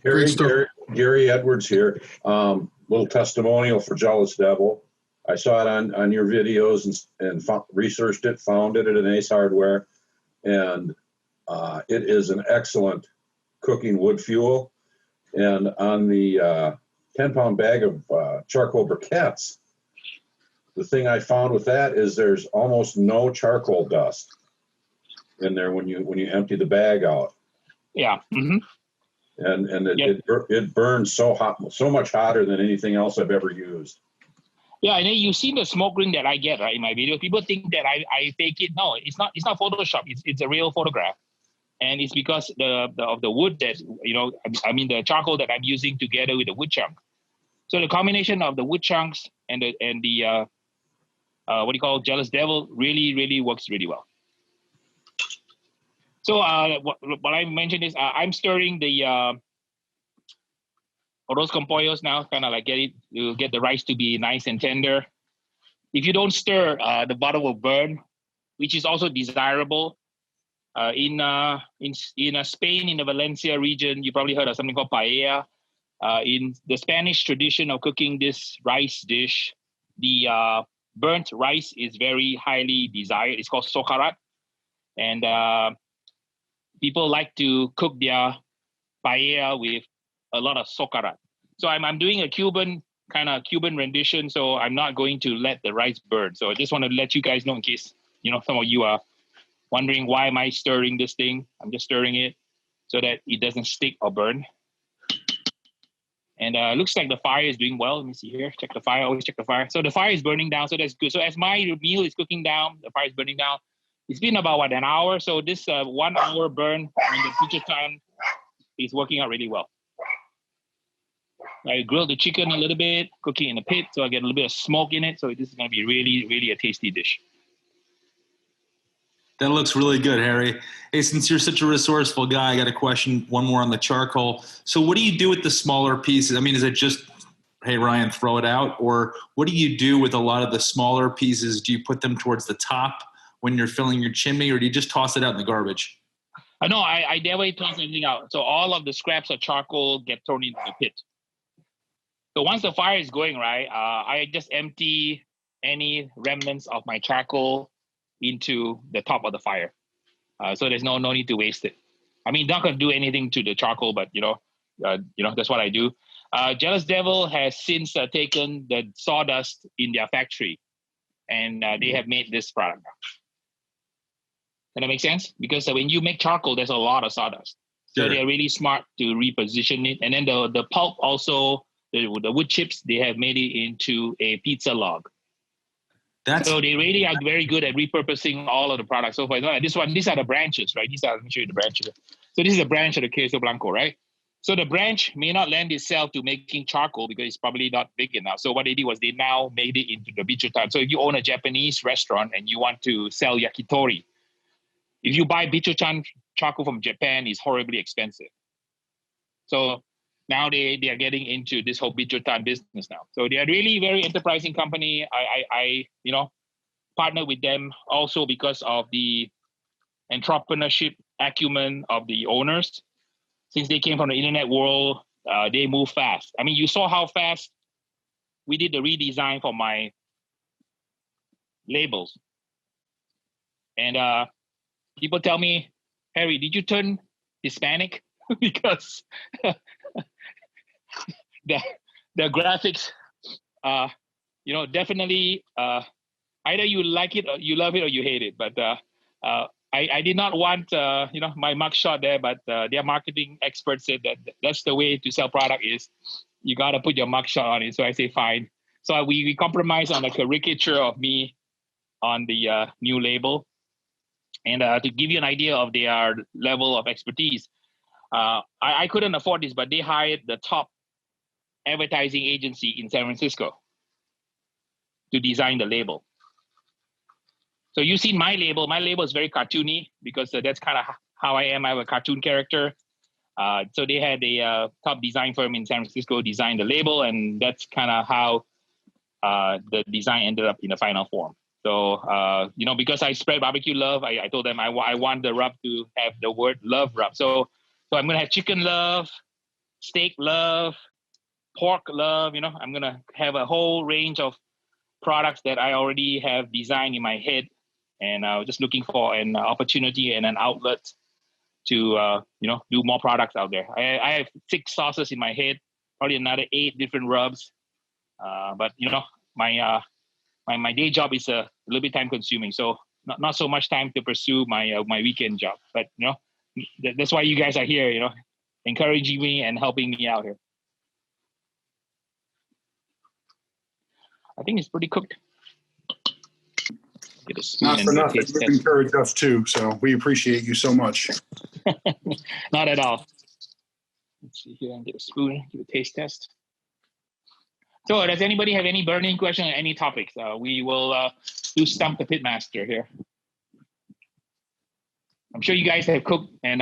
Gary Edwards here. Little testimonial for Jealous Devil. I saw it on your videos and researched it, found it at an Ace Hardware, and it is an excellent cooking wood fuel. And on the 10-pound bag of charcoal briquettes, the thing I found with that is there's almost no charcoal dust in there when you empty the bag out. Yeah. Mm-hmm. And it burns so hot, so much hotter than anything else I've ever used. Yeah, and then you've seen the smoke ring that I get, right, in my video. People think that I fake it. No, it's not Photoshop. It's a real photograph, and it's because of the wood that the charcoal that I'm using together with the wood chunk. So the combination of the wood chunks and the Jealous Devil really works really well. So what I mentioned is I'm stirring the Arroz con Pollos now, kind of like get the rice to be nice and tender. If you don't stir, the bottom will burn, which is also desirable. In Spain, in the Valencia region, you probably heard of something called Paella. In the Spanish tradition of cooking this rice dish, the burnt rice is very highly desired. It's called socarat. And people like to cook their paella with a lot of socarat. So I'm doing a Cuban rendition, so I'm not going to let the rice burn. So I just want to let you guys know in case some of you are wondering why am I stirring this thing, I'm just stirring it so that it doesn't stick or burn. And looks like the fire is doing well. Let me see here. Check the fire. Always check the fire. So the fire is burning down. So that's good. So as my meal is cooking down, the fire is burning down. It's been about an hour. So this 1 hour burn on the pitcher time is working out really well. I grilled the chicken a little bit, cooking in the pit, so I get a little bit of smoke in it. So this is going to be really, really a tasty dish. That looks really good, Harry. Hey, since you're such a resourceful guy, I got a question, one more on the charcoal. So what do you do with the smaller pieces? I mean, is it just, hey, Ryan, throw it out? Or what do you do with a lot of the smaller pieces? Do you put them towards the top when you're filling your chimney, or do you just toss it out in the garbage? No, I never toss anything out. So all of the scraps of charcoal get thrown into the pit. So once the fire is going, right, I just empty any remnants of my charcoal into the top of the fire. So there's no need to waste it. I mean, not going to do anything to the charcoal, but that's what I do. Jealous Devil has since taken the sawdust in their factory, and they have made this product. Does that make sense? Because when you make charcoal, there's a lot of sawdust. So they're really smart to reposition it. And then the pulp also, the wood chips, they have made it into a pizza log. So they really are very good at repurposing all of the products. So for example, these are the branches, right? Let me show you the branches. So this is a branch of the queso blanco, right? So the branch may not lend itself to making charcoal because it's probably not big enough. So what they did was they now made it into the bichutan. So if you own a Japanese restaurant and you want to sell yakitori, if you buy bichutan charcoal from Japan, it's horribly expensive. So now they are getting into this whole bichutan business now. So they are really very enterprising company. I partner with them also because of the entrepreneurship acumen of the owners. Since they came from the internet world, they move fast. I mean, you saw how fast we did the redesign for my labels. And people tell me, Harry, did you turn Hispanic? Because the graphics, definitely either you like it or you love it or you hate it. But I did not want my mugshot there, but their marketing experts said that that's the way to sell product is you got to put your mugshot on it. So I say fine. So we compromise on a caricature of me on the new label. And to give you an idea of their level of expertise, I couldn't afford this, but they hired the top advertising agency in San Francisco to design the label. So you've seen my label. My label is very cartoony because that's kind of how I am. I have a cartoon character. So they had a top design firm in San Francisco design the label, and that's kind of how the design ended up in the final form. So, because I spread barbecue love, I told them I want the rub to have the word love rub. So I'm going to have chicken love, steak love, pork love. I'm going to have a whole range of products that I already have designed in my head. And I was just looking for an opportunity and an outlet to, do more products out there. I have 6 sauces in my head, probably another 8 different rubs. But my day job is a little bit time consuming. So not so much time to pursue my weekend job. But, that's why you guys are here, encouraging me and helping me out here. I think it's pretty cooked. Get a spoon. Not for nothing. You encourage us too, so we appreciate you so much. Not at all. Let's see here and get a spoon, give a taste test. So does anybody have any burning question on any topics? We will do Stump the Pitmaster here. I'm sure you guys have cooked, and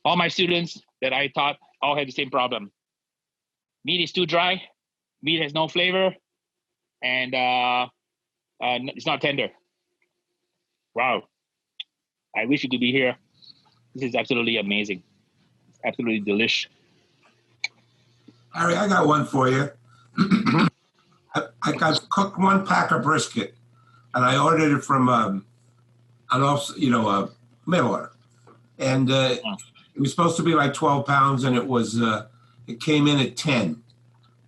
all my students that I taught all had the same problem. Meat is too dry, meat has no flavor, and it's not tender. Wow. I wish you could be here. This is absolutely amazing. It's absolutely delish. Harry, I got one for you. I got cooked 1 pack of brisket, and I ordered it from mail order, and it was supposed to be like 12 pounds, and it came in at 10,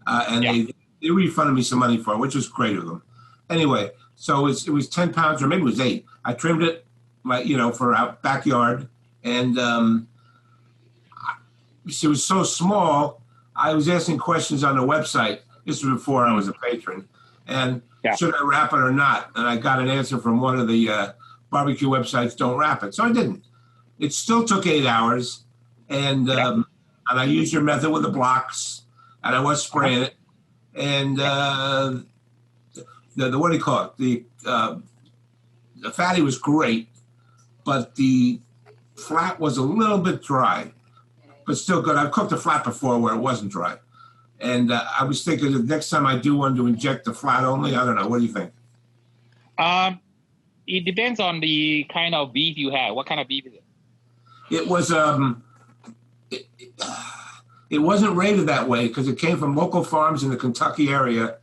and they refunded me some money for it, which was great of them. Anyway, so it was 10 pounds, or maybe it was 8. I trimmed it, for our backyard. And she was so small, I was asking questions on the website. This was before I was a patron. And should I wrap it or not? And I got an answer from one of the barbecue websites, don't wrap it. So I didn't. It still took 8 hours. And I used your method with the blocks. And I was spraying it. And the what do you call it? The fatty was great, but the flat was a little bit dry, but still good. I've cooked a flat before where it wasn't dry. And I was thinking the next time I do one to inject the flat only. I don't know. What do you think? It depends on the kind of beef you have. What kind of beef is it? It was it wasn't rated that way because it came from local farms in the Kentucky area,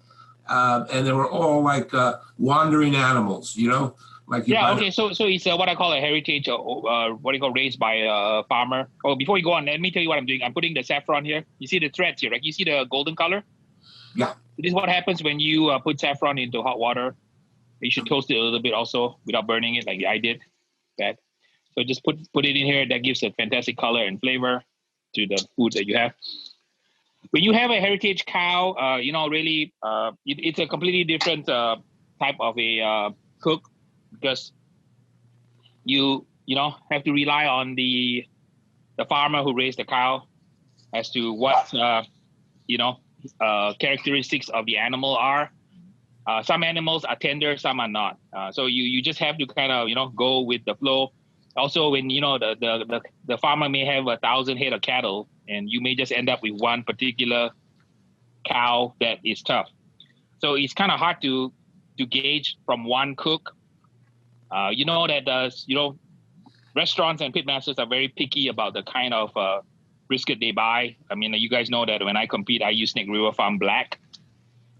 and they were all like wandering animals, Like okay. So it's what I call a heritage, what do you call, raised by a farmer. Oh, before you go on, let me tell you what I'm doing. I'm putting the saffron here. You see the threads here, right? You see the golden color? Yeah. This is what happens when you put saffron into hot water. You should toast it a little bit also without burning it like I did. That. So just put it in here. That gives a fantastic color and flavor to the food that you have. When you have a heritage cow, really, it's a completely different type of a cook. Because you have to rely on the farmer who raised the cow as to what characteristics of the animal are. Some animals are tender, some are not. So you just have to kind of go with the flow. Also, when the farmer may have 1,000 head of cattle, and you may just end up with one particular cow that is tough. So it's kind of hard to gauge from one cook. Restaurants and pitmasters are very picky about the kind of brisket they buy. I mean, you guys know that when I compete, I use Snake River Farm Black,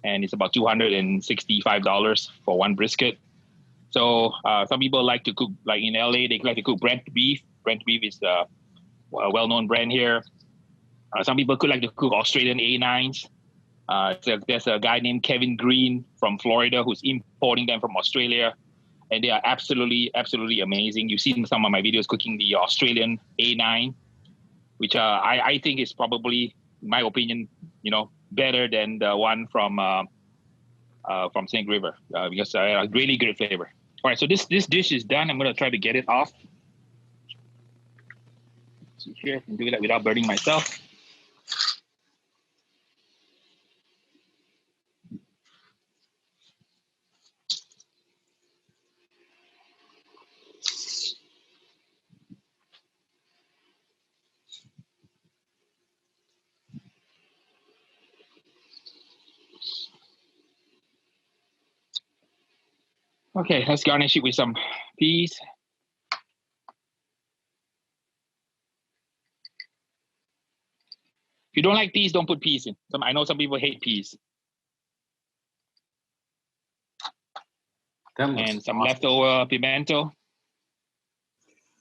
and it's about $265 for one brisket. So some people like to cook, like in LA, they like to cook Brent beef. Brent beef is a well-known brand here. Some people could like to cook Australian A9s. There's a guy named Kevin Green from Florida who's importing them from Australia. And they are absolutely, absolutely amazing. You've seen some of my videos cooking the Australian A9, which I think is probably, in my opinion, better than the one from Snake River because a really great flavor. All right, so this dish is done. I'm gonna try to get it off. See here, I can do that without burning myself. Okay, let's garnish it with some peas. If you don't like peas, don't put peas in. I know some people hate peas. And some leftover pimento.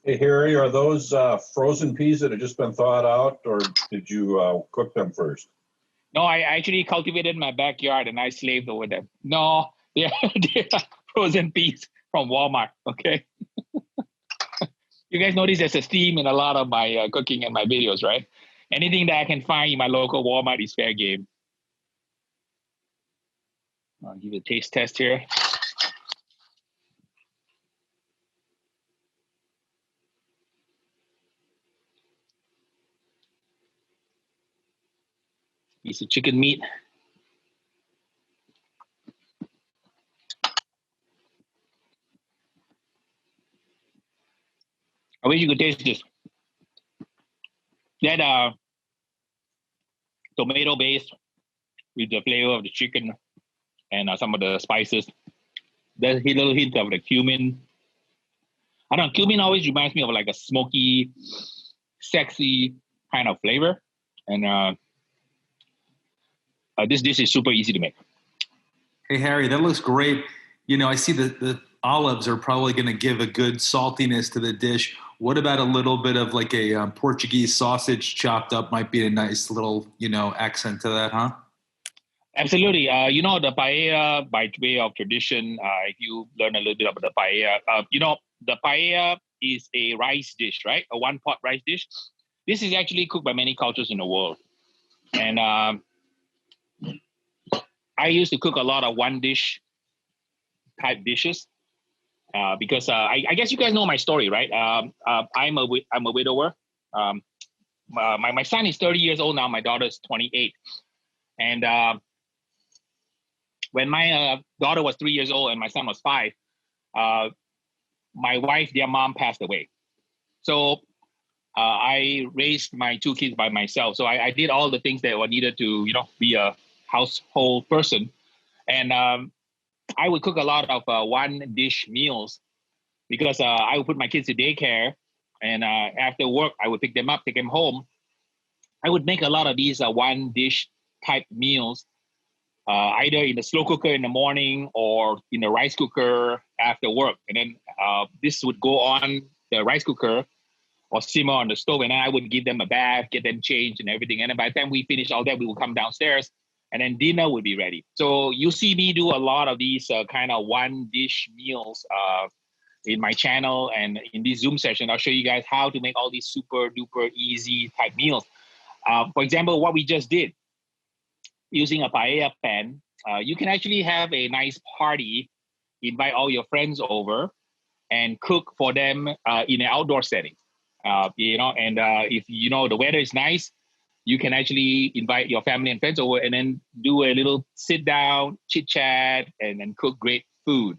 Hey, Harry, are those frozen peas that have just been thawed out, or did you cook them first? No, I actually cultivated in my backyard and I slaved over them. No, they're frozen peas from Walmart, okay? You guys notice there's a theme in a lot of my cooking and my videos, right? Anything that I can find in my local Walmart is fair game. I'll give you a taste test here. Piece of chicken meat. I wish you could taste this. That tomato base with the flavor of the chicken and some of the spices. There's a little hint of the cumin. I don't know, cumin always reminds me of like a smoky, sexy kind of flavor. And this dish is super easy to make. Hey, Harry, that looks great. I see the olives are probably going to give a good saltiness to the dish. What about a little bit of like a Portuguese sausage chopped up? Might be a nice little, accent to that, huh? Absolutely. The paella, by way of tradition, if you learn a little bit about the paella, the paella is a rice dish, right? A one-pot rice dish. This is actually cooked by many cultures in the world. And I used to cook a lot of one-dish type dishes because I guess you guys know my story, right? I'm a widower. My son is 30 years old now. My daughter is 28. And when my daughter was 3 years old and my son was 5, my wife, their mom, passed away. So I raised my 2 kids by myself. So I did all the things that were needed to, be a household person. And I would cook a lot of one-dish meals because I would put my kids to daycare. And after work, I would pick them up, take them home. I would make a lot of these one-dish type meals, either in the slow cooker in the morning or in the rice cooker after work. And then this would go on the rice cooker or simmer on the stove. And then I would give them a bath, get them changed and everything. And then by the time we finish all that, we would come downstairs and then dinner would be ready. So you see me do a lot of these kind of one-dish meals in my channel and in this Zoom session. I'll show you guys how to make all these super duper easy type meals. For example, what we just did, using a paella pan, you can actually have a nice party, invite all your friends over and cook for them in an outdoor setting. And if the weather is nice, you can actually invite your family and friends over and then do a little sit down, chit chat, and then cook great food.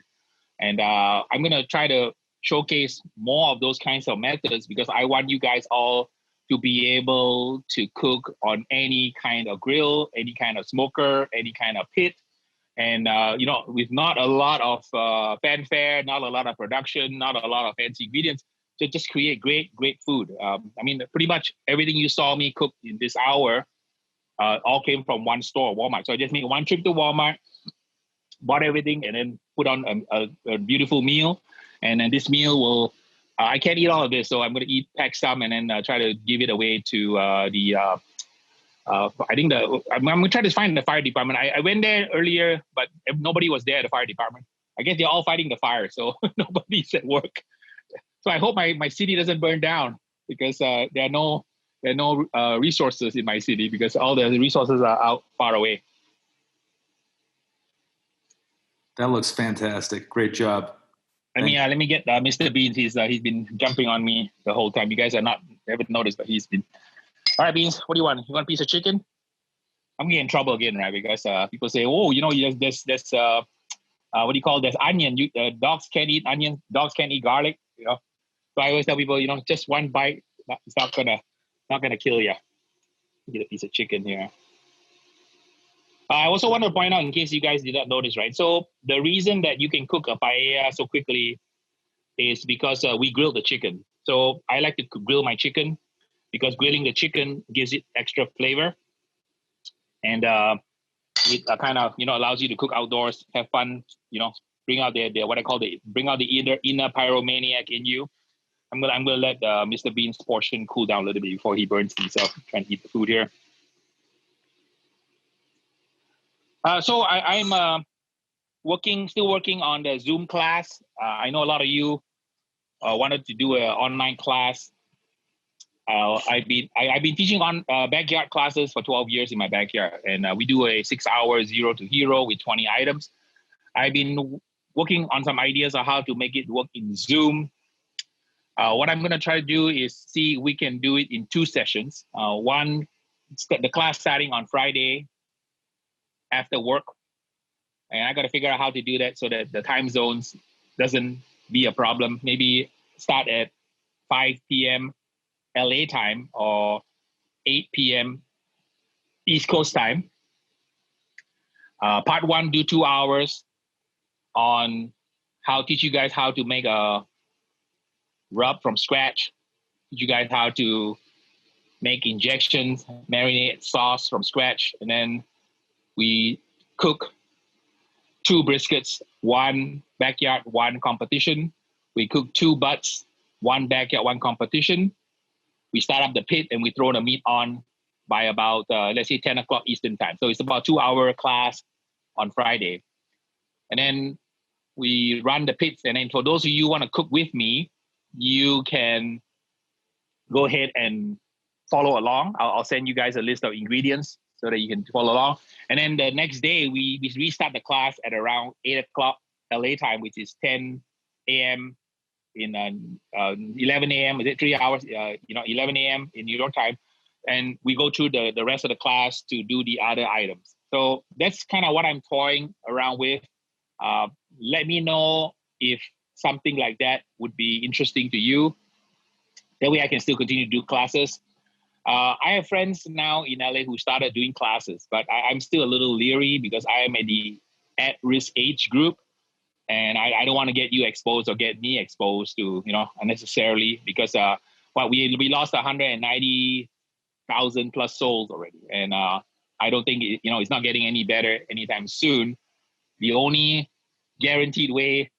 And I'm going to try to showcase more of those kinds of methods because I want you guys all to be able to cook on any kind of grill, any kind of smoker, any kind of pit. And, with not a lot of fanfare, not a lot of production, not a lot of fancy ingredients, to just create great, great food. Pretty much everything you saw me cook in this hour all came from one store, Walmart. So I just made one trip to Walmart, bought everything, and then put on a beautiful meal. And then this meal will, I can't eat all of this, so I'm going to pack some and then try to give it away to I'm going to try to find the fire department. I went there earlier, but nobody was there at the fire department. I guess they're all fighting the fire, so nobody's at work. So I hope my city doesn't burn down because there are no resources in my city because all the resources are out far away. That looks fantastic. Great job. Let me get Mr. Beans. He's been jumping on me the whole time. You guys haven't noticed, but he's been. All right, Beans. What do you want? You want a piece of chicken? I'm getting in trouble again, right? Because people say, oh, there's what do you call this? Onion. Dogs can't eat onion. Dogs can't eat garlic. So I always tell people, just one bite, it's not gonna kill you. Get a piece of chicken here. I also want to point out, in case you guys did not notice, right? So the reason that you can cook a paella so quickly is because we grill the chicken. So I like to grill my chicken because grilling the chicken gives it extra flavor, and it kind of allows you to cook outdoors, have fun, bring out bring out the inner pyromaniac in you. I'm gonna let Mr. Bean's portion cool down a little bit before he burns himself trying to eat the food here. So I'm still working on the Zoom class. I know a lot of you wanted to do an online class. I've been teaching on backyard classes for 12 years in my backyard, and we do a 6-hour 0 to hero with 20 items. I've been working on some ideas on how to make it work in Zoom. What I'm going to try to do is see if we can do it in 2 sessions. One, the class starting on Friday after work. And I got to figure out how to do that so that the time zones doesn't be a problem. Maybe start at 5 p.m. LA time or 8 p.m. East Coast time. Part 1, do 2 hours on teach you guys how to make a rub from scratch. Teach you guys how to make injections, marinate sauce from scratch. And then we cook 2 briskets, 1 backyard, 1 competition. We cook 2 butts, 1 backyard, 1 competition. We start up the pit and we throw the meat on by about, let's say 10 o'clock Eastern time. So it's about 2-hour class on Friday. And then we run the pits. And then for those of you who want to cook with me, you can go ahead and follow along. I'll send you guys a list of ingredients so that you can follow along. And then the next day, we restart the class at around 8 o'clock LA time, which is 10 a.m. in 11 a.m. Is it 3 hours? 11 a.m. in New York time. And we go through the rest of the class to do the other items. So that's kind of what I'm toying around with. Let me know if something like that would be interesting to you. That way I can still continue to do classes. I have friends now in LA who started doing classes, but I'm still a little leery because I am at the at-risk age group. And I don't want to get you exposed or get me exposed to, unnecessarily, because we lost 190,000 plus souls already. And I don't think, it's not getting any better anytime soon. The only guaranteed way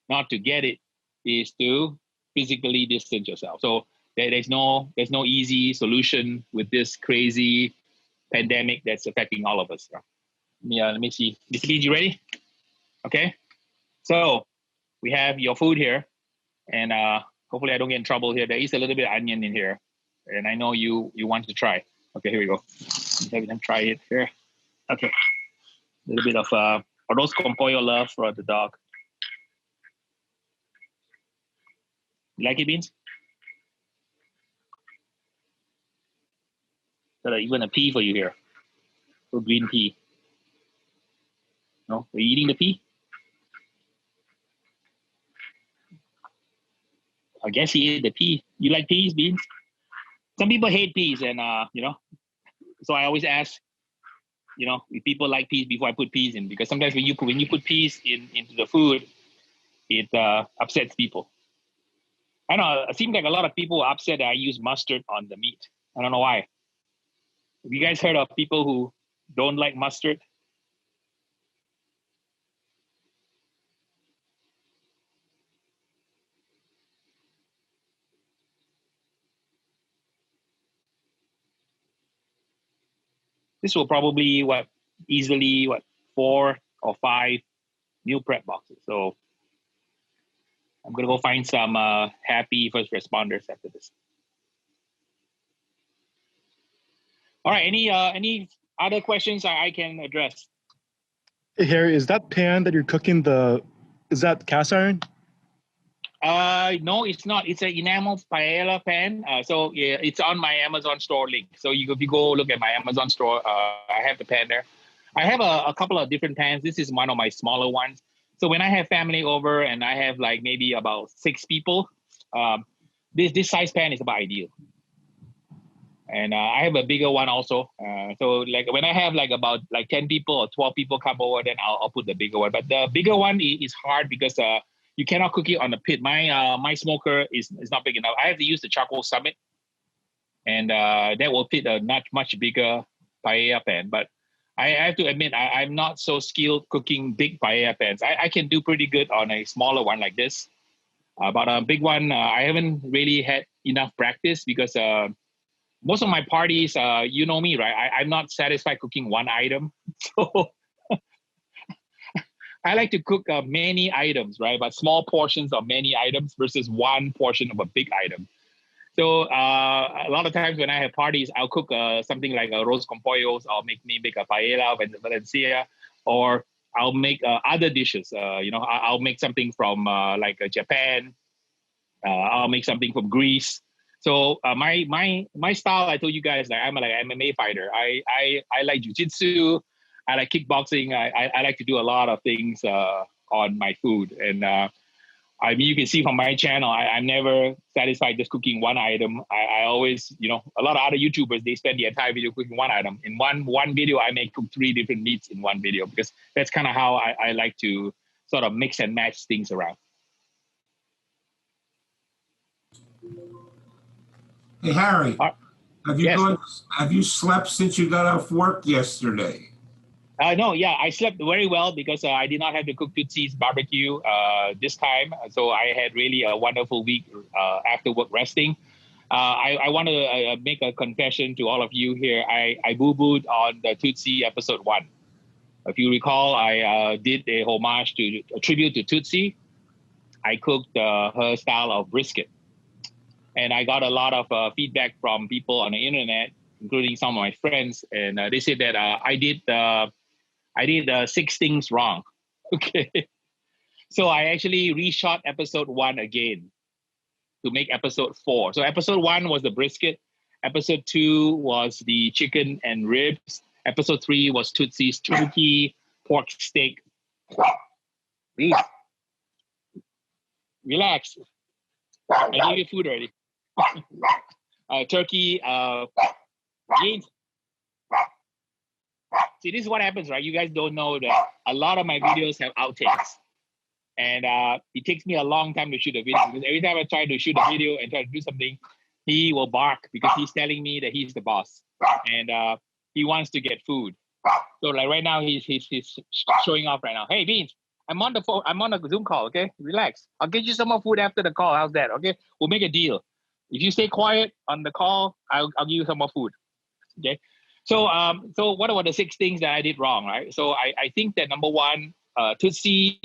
not to get it is to physically distance yourself. So there's no easy solution with this crazy pandemic that's affecting all of us. Let me see. Mr. Lee, you ready? Okay. So we have your food here, and hopefully I don't get in trouble here. There is a little bit of onion in here, and I know you want to try. Okay, here we go. Let me try it here. Okay. A little bit of Arroz con Pollo love for the dog. You like it, Beans? Got even a pea for you here. A green pea. No? Are you eating the pea? I guess he ate the pea. You like peas, Beans? Some people hate peas, and so I always ask, if people like peas before I put peas in, because sometimes when you put peas into the food, it upsets people. I know it seems like a lot of people are upset that I use mustard on the meat. I don't know why. Have you guys heard of people who don't like mustard? This will probably easily 4 or 5 meal prep boxes. So I'm gonna go find some happy first responders after this. All right. Any other questions I can address? Hey Harry, is that pan that you're cooking is that cast iron? No, it's not. It's an enamel paella pan. So yeah, it's on my Amazon store link. So if you go look at my Amazon store, I have the pan there. I have a couple of different pans. This is one of my smaller ones. So when I have family over and I have like maybe about 6 people, this size pan is about ideal. And I have a bigger one also. So like when I have like about 10 people or 12 people come over, then I'll put the bigger one. But the bigger one is hard because you cannot cook it on the pit. My smoker is not big enough. I have to use the charcoal summit, and that will fit a much bigger paella pan. But I have to admit, I'm not so skilled cooking big paella pans. I can do pretty good on a smaller one like this. But a big one, I haven't really had enough practice because most of my parties, you know me, right? I'm not satisfied cooking one item. So I like to cook many items, right? But small portions of many items versus one portion of a big item. So a lot of times when I have parties, I'll cook something like arroz con pollo. I'll make a paella, Valencia, or I'll make other dishes. I'll make something from Japan. I'll make something from Greece. So my style, I told you guys, I'm like MMA fighter. I like jiu-jitsu. I like kickboxing. I like to do a lot of things on my food. And you can see from my channel, I'm never satisfied just cooking one item. I always, a lot of other YouTubers, they spend the entire video cooking one item. In one video, I may cook 3 different meats in one video because that's kind of how I like to sort of mix and match things around. Hey, Harry, have you slept since you got off work yesterday? No, yeah, I slept very well because I did not have to cook Tootsie's barbecue this time. So I had really a wonderful week after work resting. I want to make a confession to all of you here. I boo-booed on the Tootsie episode 1. If you recall, I did a homage to a tribute to Tootsie. I cooked her style of brisket, and I got a lot of feedback from people on the internet, including some of my friends, and they said that I did 6 things wrong. Okay, so I actually reshot episode 1 again to make episode 4. So episode 1 was the brisket. Episode 2 was the chicken and ribs. Episode 3 was Tootsie's turkey pork steak. Please, relax. I gave you food already. Turkey, beans. See, this is what happens, right? You guys don't know that a lot of my videos have outtakes. And it takes me a long time to shoot a video because every time I try to shoot a video and try to do something, he will bark because he's telling me that he's the boss and he wants to get food. So like right now, he's showing off right now. Hey, Beans, I'm on the phone. I'm on a Zoom call. Okay, relax. I'll get you some more food after the call. How's that? Okay, we'll make a deal. If you stay quiet on the call, I'll give you some more food. Okay. So what are the 6 things that I did wrong, right? So I think that number 1, Tootsie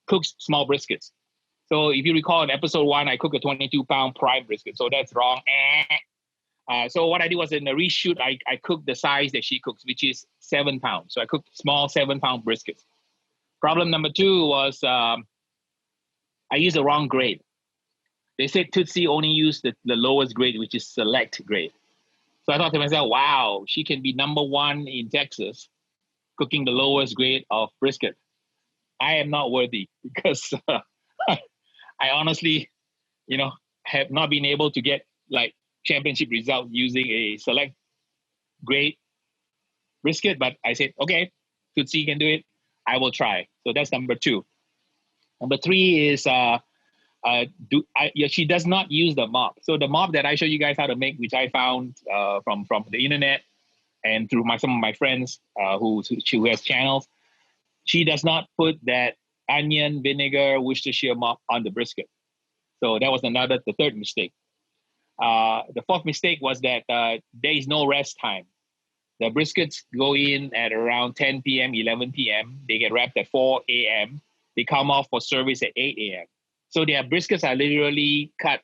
cooks small briskets. So if you recall in episode 1, I cooked a 22-pound prime brisket. So that's wrong. So what I did was in the reshoot, I cooked the size that she cooks, which is 7 pounds. So I cooked small 7-pound briskets. Problem number 2 was I used the wrong grade. They said Tootsie only used the lowest grade, which is select grade. So I thought to myself, wow, she can be number 1 in Texas cooking the lowest grade of brisket. I am not worthy because I honestly, have not been able to get like championship results using a select grade brisket. But I said, okay, Tootsie can do it. I will try. So that's number 2. Number 3 is she does not use the mop. So the mop that I show you guys how to make, which I found from the internet and through some of my friends who has channels, she does not put that onion, vinegar, Worcestershire mop on the brisket. So that was the 3rd mistake. The 4th mistake was that there is no rest time. The briskets go in at around 10 p.m., 11 p.m. They get wrapped at 4 a.m. They come off for service at 8 a.m. So their briskets are literally cut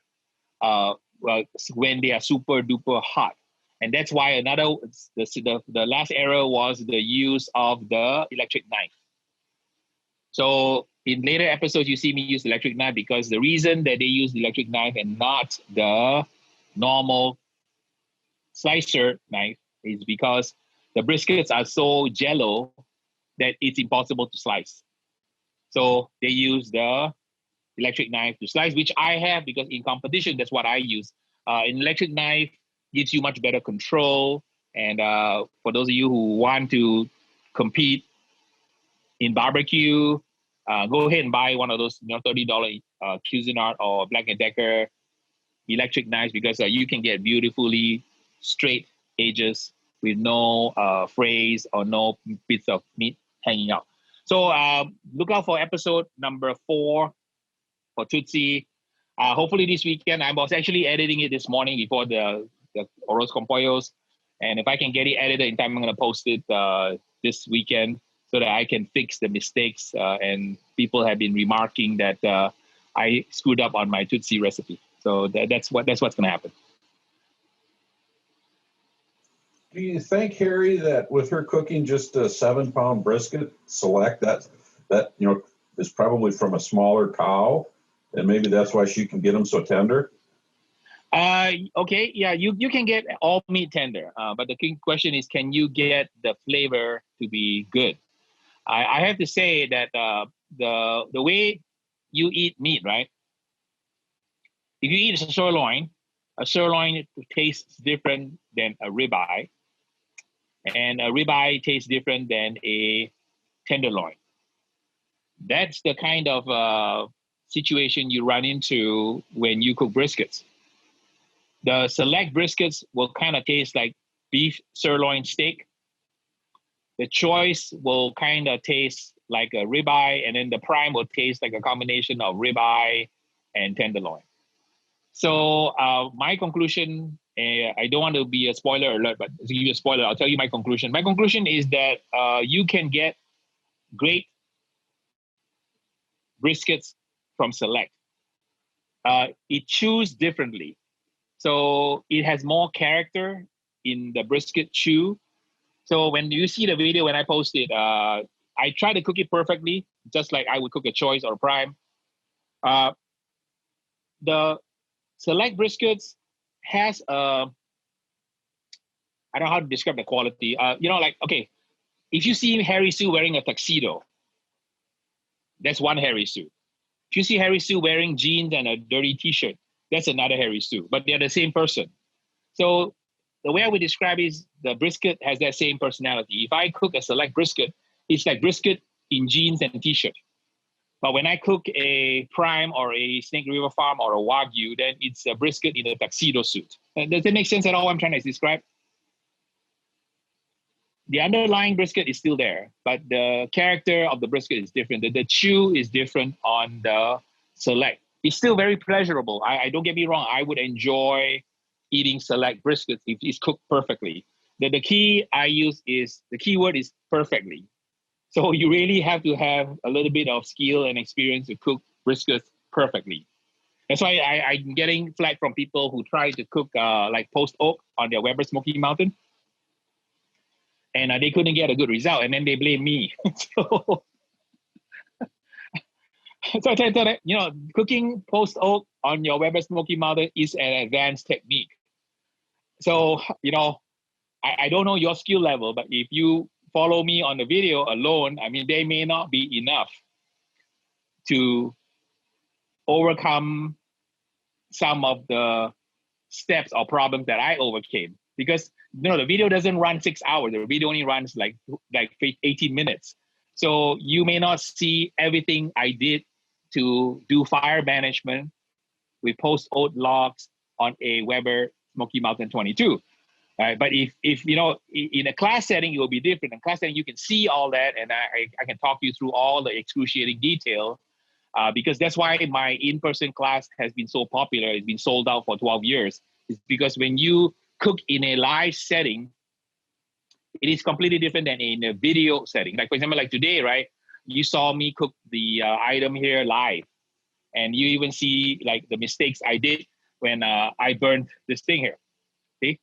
when they are super duper hot. And that's why the last error was the use of the electric knife. So in later episodes, you see me use electric knife because the reason that they use the electric knife and not the normal slicer knife is because the briskets are so jello that it's impossible to slice. So they use the electric knife to slice, which I have because in competition, that's what I use. An electric knife gives you much better control. And for those of you who want to compete in barbecue, go ahead and buy one of those $30 Cuisinart or Black & Decker electric knives because you can get beautifully straight edges with no frays or no bits of meat hanging out. So look out for episode number 4 for Tootsie. Hopefully this weekend. I was actually editing it this morning before the Arroz con Pollos. And if I can get it edited in time, I'm going to post it this weekend so that I can fix the mistakes. And people have been remarking that I screwed up on my Tootsie recipe. So that's what's going to happen. Do you think, Harry, that with her cooking just a 7-pound brisket select, that is probably from a smaller cow, and maybe that's why she can get them so tender? Okay, yeah, you can get all meat tender, but the key question is, can you get the flavor to be good? I have to say that the way you eat meat, right? If you eat a sirloin tastes different than a ribeye, and a ribeye tastes different than a tenderloin. That's the kind of situation you run into when you cook briskets. The select briskets will kind of taste like beef sirloin steak. The choice will kind of taste like a ribeye, and then the prime will taste like a combination of ribeye and tenderloin. So my conclusion I don't want to be a spoiler alert, but to give you a spoiler, I'll tell you my conclusion. My conclusion is that you can get great briskets from Select. It chews differently. So it has more character in the brisket chew. So when you see the video, when I post it, I try to cook it perfectly, just like I would cook a choice or a prime. The Select briskets has I don't know how to describe the quality. Okay, if you see Harry Soo wearing a tuxedo, that's one Harry Soo. If you see Harry Soo wearing jeans and a dirty t-shirt, that's another Harry Soo, but they're the same person. So the way I would describe is the brisket has that same personality. If I cook a Select brisket, it's like brisket in jeans and t-shirt. But when I cook a prime or a Snake River Farm or a Wagyu, then it's a brisket in a tuxedo suit. Does that make sense at all what I'm trying to describe? The underlying brisket is still there, but the character of the brisket is different. The chew is different on the Select. It's still very pleasurable. I don't get me wrong. I would enjoy eating Select briskets if it's cooked perfectly. The key I use is, the key word is perfectly. So you really have to have a little bit of skill and experience to cook briskets perfectly. That's why I'm getting flack from people who try to cook like post oak on their Weber Smokey Mountain. And they couldn't get a good result, and then they blame me. So I tell that, cooking post oak on your Weber Smokey Mountain is an advanced technique. So, I don't know your skill level, but if you follow me on the video alone, they may not be enough to overcome some of the steps or problems that I overcame. Because the video doesn't run 6 hours. The video only runs like 18 minutes. So you may not see everything I did to do fire management with post-oat logs on a Weber Smokey Mountain 22. Right? But if in a class setting, it will be different. In class setting, you can see all that, and I can talk you through all the excruciating detail, because that's why my in-person class has been so popular. It's been sold out for 12 years. It's because when you cook in a live setting, it is completely different than in a video setting. Like, for example, like today, right? You saw me cook the item here live. And you even see like the mistakes I did when I burned this thing here. See?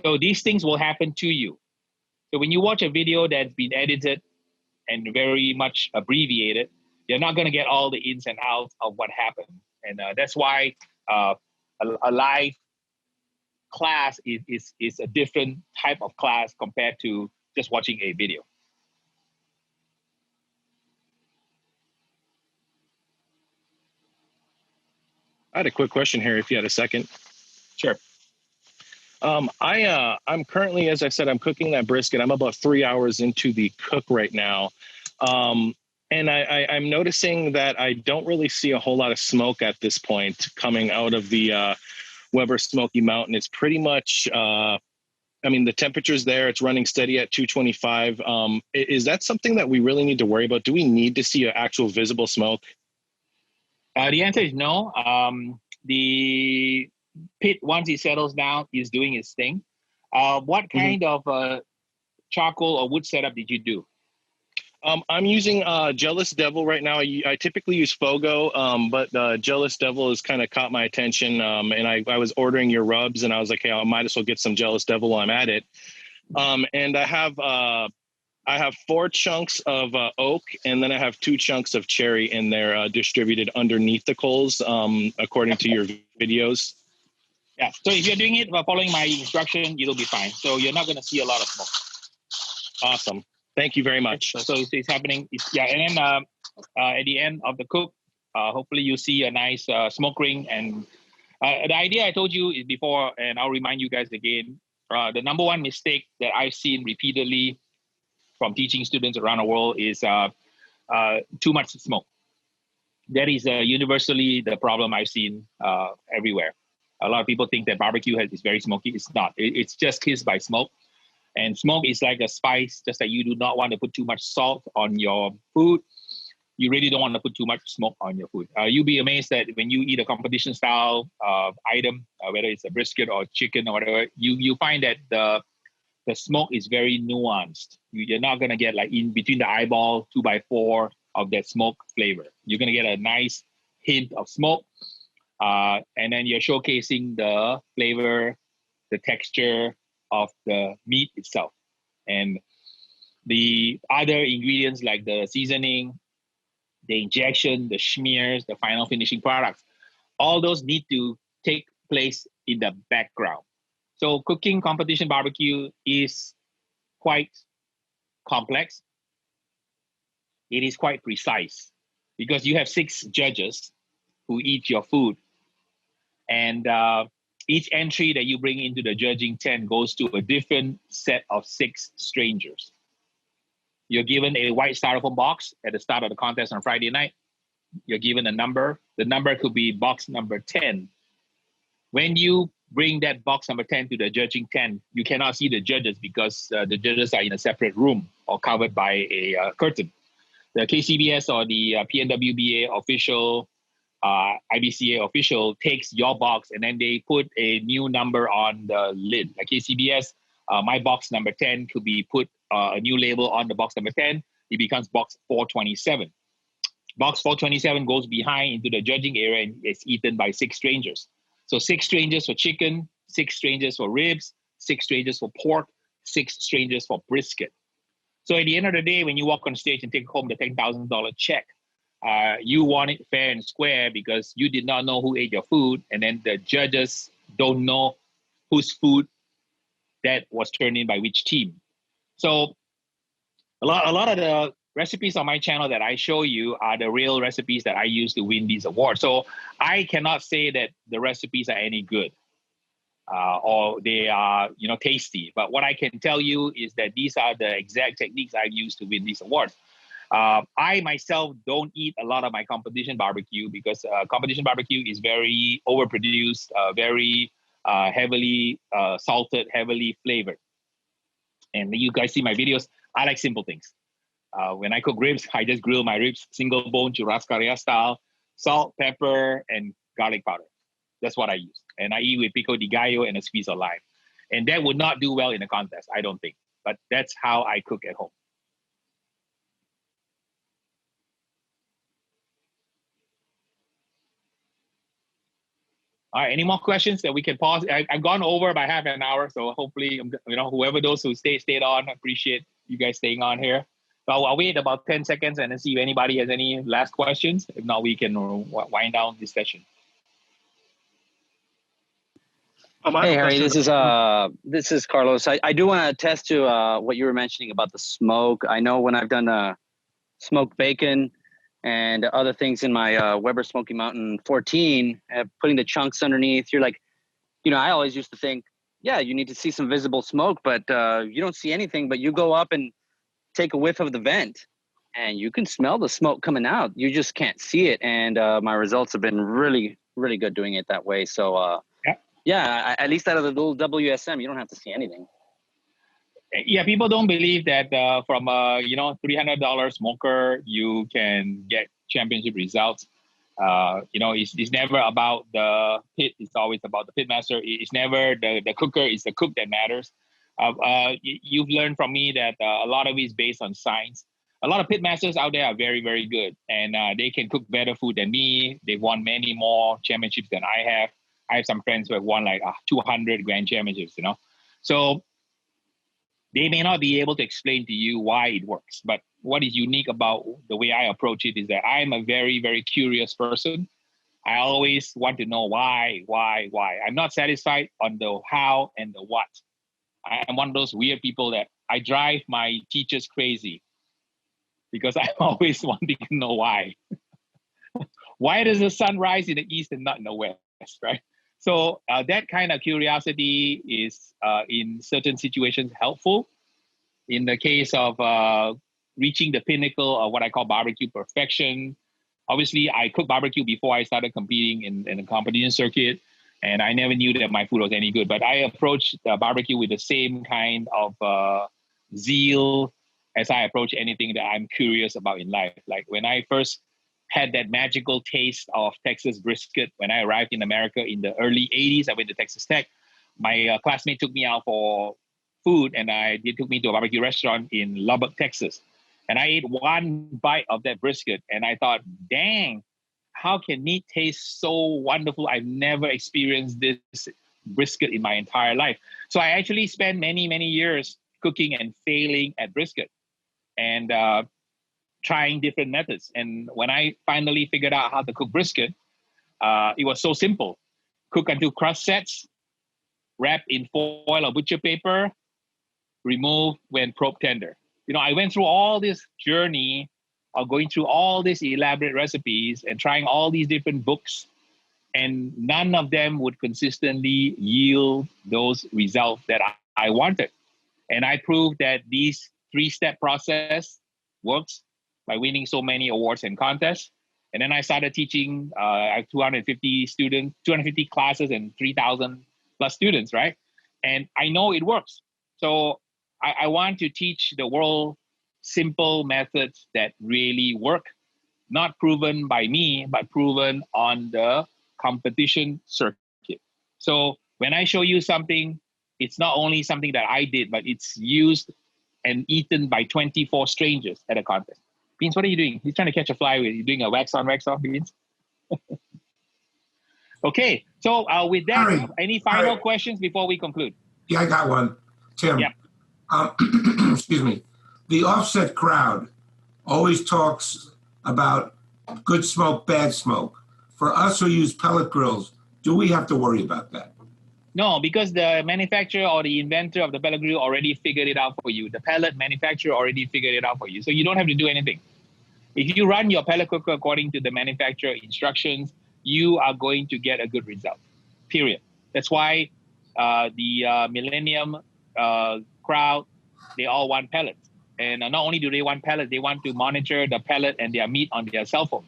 So these things will happen to you. So when you watch a video that's been edited and very much abbreviated, you're not going to get all the ins and outs of what happened. And that's why a live class is a different type of class compared to just watching a video. I had a quick question here, if you had a second. Sure. I'm currently, as I said, I'm cooking that brisket. I'm about 3 hours into the cook right now. And I'm noticing that I don't really see a whole lot of smoke at this point coming out of the Weber Smokey Mountain. It's pretty much, the temperature's there. It's running steady at 225. Is that something that we really need to worry about? Do we need to see an actual visible smoke? The answer is no. The pit, once it settles down, is doing its thing. What kind of charcoal or wood setup did you do? I'm using Jealous Devil right now. I typically use Fogo, but Jealous Devil has kind of caught my attention. And I was ordering your rubs, and I was like, hey, I might as well get some Jealous Devil while I'm at it. And I have 4 chunks of oak, and then I have 2 chunks of cherry in there distributed underneath the coals, according to your videos. Yeah, so if you're doing it by following my instruction, it'll be fine. So you're not going to see a lot of smoke. Awesome. Thank you very much. So it's happening. And then at the end of the cook, hopefully you see a nice smoke ring. And the idea I told you is before, and I'll remind you guys again, the number one mistake that I've seen repeatedly from teaching students around the world is too much smoke. That is universally the problem I've seen everywhere. A lot of people think that barbecue is very smoky. It's not. It's just kissed by smoke. And smoke is like a spice, just like you do not want to put too much salt on your food. you really don't want to put too much smoke on your food. You'll be amazed that when you eat a competition style item, whether it's a brisket or chicken or whatever, you find that the smoke is very nuanced. You're not gonna get like in between the eyeball 2x4 of that smoke flavor. You're gonna get a nice hint of smoke, and then you're showcasing the flavor, the texture of the meat itself, and the other ingredients like the seasoning, the injection, the smears, the final finishing products, all those need to take place in the background. So cooking competition barbecue is quite complex. It is quite precise because you have 6 judges who eat your food. And each entry that you bring into the judging tent goes to a different set of 6 strangers. You're given a white styrofoam box at the start of the contest on Friday night. You're given a number. The number could be box number 10. When you bring that box number 10 to the judging tent, you cannot see the judges because the judges are in a separate room or covered by a curtain. The KCBS or the PNWBA official, IBCA official takes your box and then they put a new number on the lid. Like KCBS, my box number 10 could be put a new label on the box number 10. It becomes box 427. Box 427 goes behind into the judging area and it's eaten by 6 strangers. So 6 strangers for chicken, 6 strangers for ribs, 6 strangers for pork, 6 strangers for brisket. So at the end of the day, when you walk on stage and take home the $10,000 check, you want it fair and square because you did not know who ate your food, and then the judges don't know whose food that was turned in by which team. So a lot of the recipes on my channel that I show you are the real recipes that I use to win these awards. So I cannot say that the recipes are any good or they are, tasty. But what I can tell you is that these are the exact techniques I've used to win these awards. I myself don't eat a lot of my competition barbecue because competition barbecue is very overproduced, very heavily salted, heavily flavored. And you guys see my videos, I like simple things. When I cook ribs, I just grill my ribs, single bone churrascaria style, salt, pepper, and garlic powder. That's what I use. And I eat with pico de gallo and a squeeze of lime. And that would not do well in a contest, I don't think. But that's how I cook at home. All right, any more questions that we can pause? I've gone over by half an hour, so hopefully, whoever those who stayed on, I appreciate you guys staying on here. So I'll wait about 10 seconds and then see if anybody has any last questions. If not, we can wind down this session. Hey Harry, this is Carlos. I do want to attest to what you were mentioning about the smoke. I know when I've done smoked bacon and other things in my Weber Smokey Mountain 14, putting the chunks underneath, you're like, I always used to think, yeah, you need to see some visible smoke, but you don't see anything. But you go up and take a whiff of the vent and you can smell the smoke coming out. You just can't see it. And my results have been really, really good doing it that way. So yeah, at least out of the little WSM, you don't have to see anything. Yeah, people don't believe that from a $300 smoker you can get championship results. It's never about the pit. It's always about the pitmaster. It's never the cooker. It's the cook that matters. You've learned from me that a lot of it is based on science. A lot of pitmasters out there are very, very good, and they can cook better food than me. They've won many more championships than I have. I have some friends who have won like 200 grand championships, So they may not be able to explain to you why it works. But what is unique about the way I approach it is that I'm a very, very curious person. I always want to know why. I'm not satisfied on the how and the what. I'm one of those weird people that I drive my teachers crazy because I'm always wanting to know why. Why does the sun rise in the east and not in the west, right? So that kind of curiosity is, in certain situations, helpful. In the case of reaching the pinnacle of what I call barbecue perfection, obviously I cooked barbecue before I started competing in the competition circuit, and I never knew that my food was any good. But I approached barbecue with the same kind of zeal as I approach anything that I'm curious about in life. Like when I first had that magical taste of Texas brisket when I arrived in America in the early 80s, I went to Texas Tech. My classmate took me out for food, and they took me to a barbecue restaurant in Lubbock, Texas. And I ate one bite of that brisket, and I thought, dang, how can meat taste so wonderful? I've never experienced this brisket in my entire life. So I actually spent many, many years cooking and failing at brisket and trying different methods. And when I finally figured out how to cook brisket, it was so simple. Cook until crust sets, wrap in foil or butcher paper, remove when probe tender. You know, I went through all this journey of going through all these elaborate recipes and trying all these different books, and none of them would consistently yield those results that I wanted. And I proved that this 3-step process works by winning so many awards and contests. And then I started teaching. I have 250 students, 250 classes, and 3,000 plus students, right? And I know it works. So I want to teach the world simple methods that really work, not proven by me, but proven on the competition circuit. So when I show you something, it's not only something that I did, but it's used and eaten by 24 strangers at a contest. Beans, what are you doing? He's trying to catch a fly with. You doing a wax on, wax off, Beans? Okay, so with that, Harry, any final questions before we conclude? Yeah, I got one. Tim. Yep. Excuse me. The offset crowd always talks about good smoke, bad smoke. For us who use pellet grills, do we have to worry about that? No, because the manufacturer or the inventor of the pellet grill already figured it out for you. The pellet manufacturer already figured it out for you. So you don't have to do anything. If you run your pellet cooker according to the manufacturer instructions, you are going to get a good result, period. That's why the millennium crowd, they all want pellets. And not only do they want pellets, they want to monitor the pellet and their meat on their cell phone.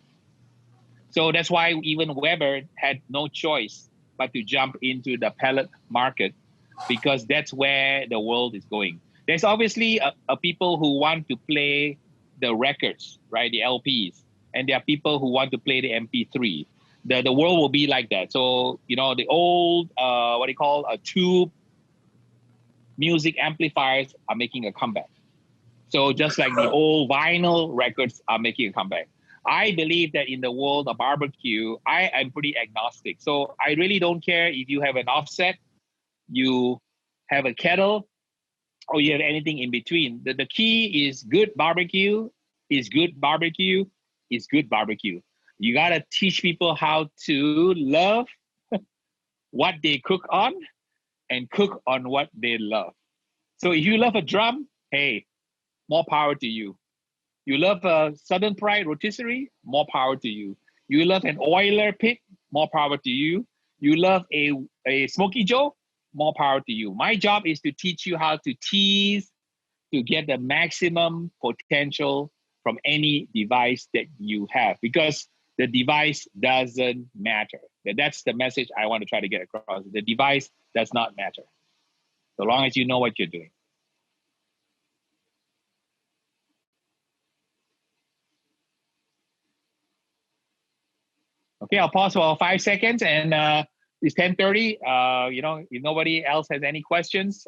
So that's why even Weber had no choice but to jump into the pellet market, because that's where the world is going. There's obviously a people who want to play the records, right, the LPs, and there are people who want to play the MP3. The world will be like that. So, you know, the old, tube music amplifiers are making a comeback. So just like the old vinyl records are making a comeback. I believe that in the world of barbecue, I am pretty agnostic. So I really don't care if you have an offset, you have a kettle, or you have anything in between. The key is good barbecue is good barbecue is good barbecue. You got to teach people how to love what they cook on and cook on what they love. So if you love a drum, hey, more power to you. You love a Southern Pride rotisserie, more power to you. You love an Oiler pit, more power to you. You love a Smoky Joe, more power to you. My job is to teach you how to tease to get the maximum potential from any device that you have, because the device doesn't matter. That's the message I want to try to get across. The device does not matter, so long as you know what you're doing. Okay, I'll pause for 5 seconds, and it's 10:30. If nobody else has any questions,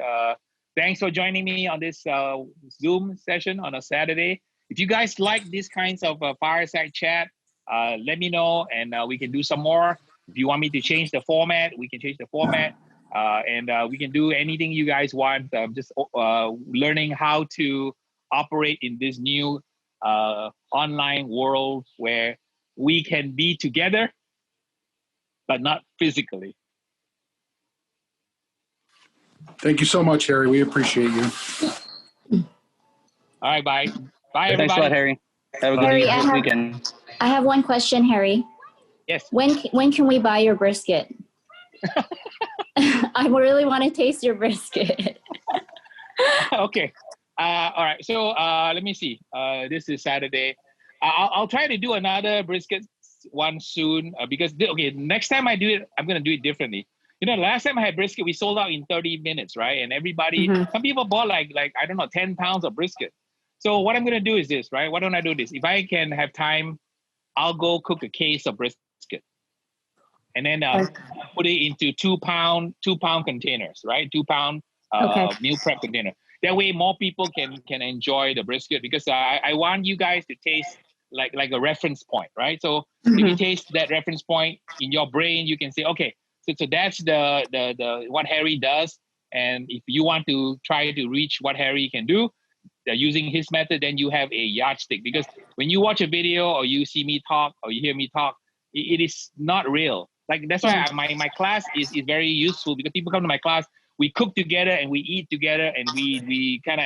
thanks for joining me on this Zoom session on a Saturday. If you guys like these kinds of fireside chat, let me know, and we can do some more. If you want me to change the format, we can change the format, and we can do anything you guys want. Just learning how to operate in this new online world where we can be together, but not physically. Thank you so much, Harry. We appreciate you. All right, bye. Bye, everybody. Thanks a lot, Harry. Have a good weekend. I have one question, Harry. Yes. When can we buy your brisket? I really want to taste your brisket. Okay. All right. So let me see. This is Saturday. I'll try to do another brisket one soon because next time I do it, I'm gonna do it differently. You know, last time I had brisket, we sold out in 30 minutes, right? And everybody, some people bought like I don't know, 10 pounds of brisket. So what I'm gonna do is this, right? Why don't I do this? If I can have time, I'll go cook a case of brisket, and then put it into 2 pound containers, right? 2 pound meal prep container. That way, more people can enjoy the brisket, because I want you guys to taste like a reference point, right? So if you taste that reference point in your brain, you can say, okay, so that's the what Harry does, and if you want to try to reach what Harry can do, using his method, then you have a yardstick. Because when you watch a video or you see me talk or you hear me talk, it is not real. Like that's why my class is very useful, because people come to my class, we cook together and we eat together, and we kind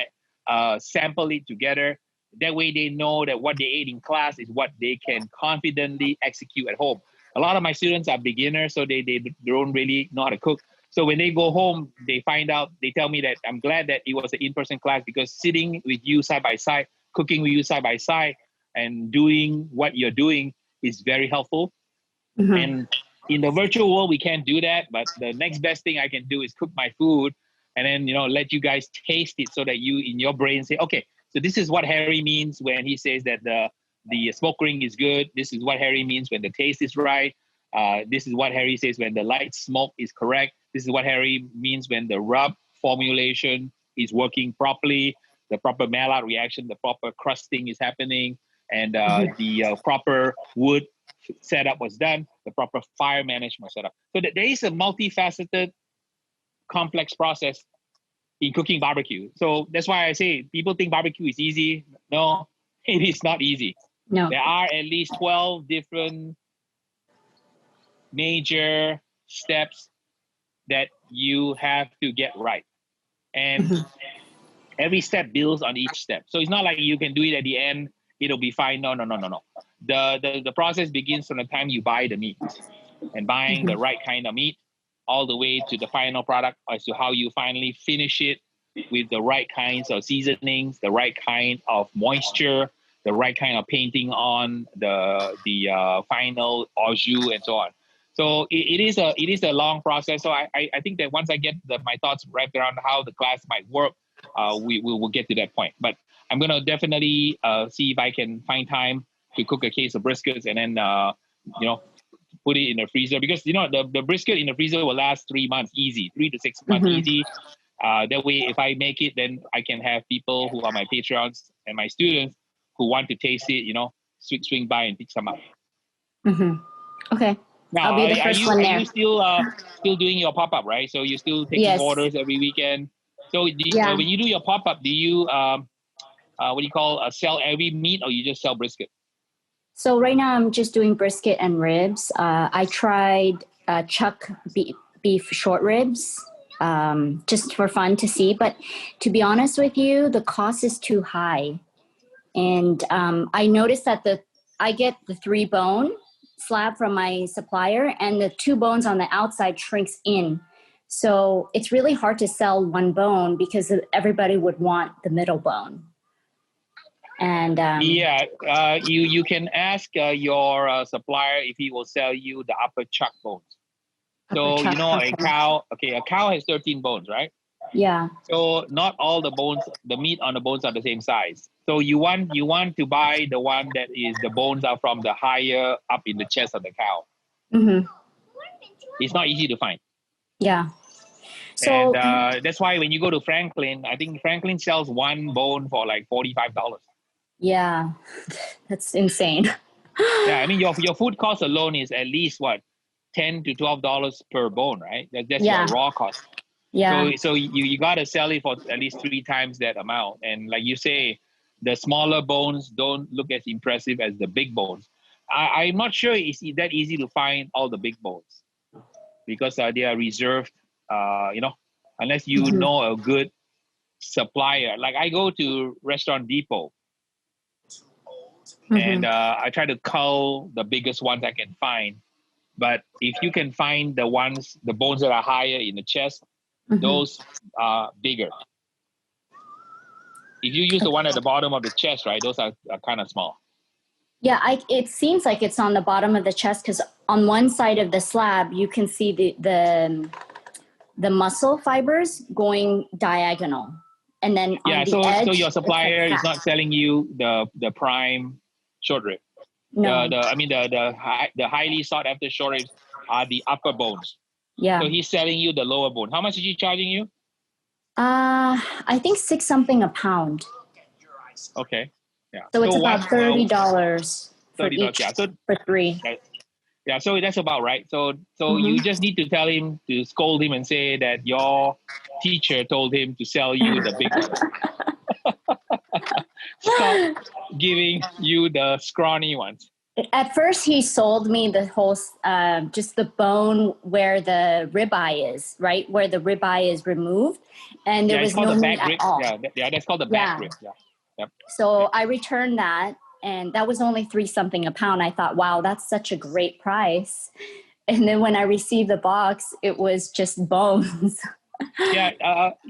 of sample it together. That way they know that what they ate in class is what they can confidently execute at home. A lot of my students are beginners, so they don't really know how to cook. So when they go home, they find out, they tell me that I'm glad that it was an in-person class, because sitting with you side by side, cooking with you side by side, and doing what you're doing is very helpful. And in the virtual world, we can't do that. But the next best thing I can do is cook my food and then, let you guys taste it, so that you, in your brain, say, okay, so this is what Harry means when he says that the smoke ring is good. This is what Harry means when the taste is right. This is what Harry says when the light smoke is correct. This is what Harry means when the rub formulation is working properly, the proper Maillard reaction, the proper crusting is happening, and the proper wood setup was done, the proper fire management was set up. So there is a multifaceted, complex process in cooking barbecue. So that's why I say people think barbecue is easy. No, it is not easy. No. There are at least 12 different major steps that you have to get right. And every step builds on each step. So it's not like you can do it at the end, it'll be fine. No. The process begins from the time you buy the meat, and buying the right kind of meat, all the way to the final product, as to how you finally finish it with the right kinds of seasonings, the right kind of moisture, the right kind of painting on the final au jus, and so on. So it is a long process. So I think that once I get my thoughts wrapped around how the class might work, we will get to that point. But I'm gonna definitely see if I can find time to cook a case of briskets, and then put it in the freezer, because the brisket in the freezer will last 3 months easy, 3 to 6 months easy. That way, if I make it, then I can have people who are my Patreons and my students who want to taste it, swing by and pick some up. Okay. Now, I'll be the first one there. Are you still doing your pop-up, right? So you're still taking orders every weekend. So when you do your pop-up, do you sell every meat, or you just sell brisket? So right now I'm just doing brisket and ribs. I tried chuck beef short ribs, just for fun to see. But to be honest with you, the cost is too high. And I noticed that I get the 3-bone slab from my supplier, and the 2 bones on the outside shrinks in. So it's really hard to sell 1 bone, because everybody would want the middle bone. And you can ask your supplier if he will sell you the upper chuck bones. So a cow has 13 bones, right? Yeah. So not all the bones, the meat on the bones are the same size. So you want to buy the one that is the bones are from the higher up in the chest of the cow. It's not easy to find. Yeah. So and that's why when you go to Franklin, I think Franklin sells 1 bone for like $45. Yeah, that's insane. Yeah, I mean your food cost alone is at least what, $10 to $12 per bone, right? That's your raw cost. Yeah. So you gotta sell it for at least 3 times that amount. And like you say, the smaller bones don't look as impressive as the big bones. I'm not sure it's that easy to find all the big bones, because they are reserved. Unless you know a good supplier. Like I go to Restaurant Depot. And I try to cull the biggest ones I can find. But if you can find the bones that are higher in the chest, those are bigger. If you use the one at the bottom of the chest, right, those are kind of small. Yeah, it seems like it's on the bottom of the chest, because on one side of the slab, you can see the muscle fibers going diagonal. and then on Yeah, the so edge, so your it's like supplier is fat. not selling you the prime short rib. No. The highly sought after short ribs are the upper bones. Yeah. So he's selling you the lower bone. How much is he charging you? I think 6 something a pound. Okay. Yeah. So it's about $30 for $30. each, Yeah. So for 3. yeah, so that's about right. So Mhm. you just need to tell him to scold him and say that your teacher told him to sell you the big one. Stop giving you the scrawny ones. At first, he sold me the whole, just the bone where the ribeye is, right? Where the ribeye is removed. And there was no meat at all. Yeah, that's called the back rib. Yeah. Yep. So I returned that, and that was only 3 something a pound. I thought, wow, that's such a great price. And then when I received the box, it was just bones. Yeah.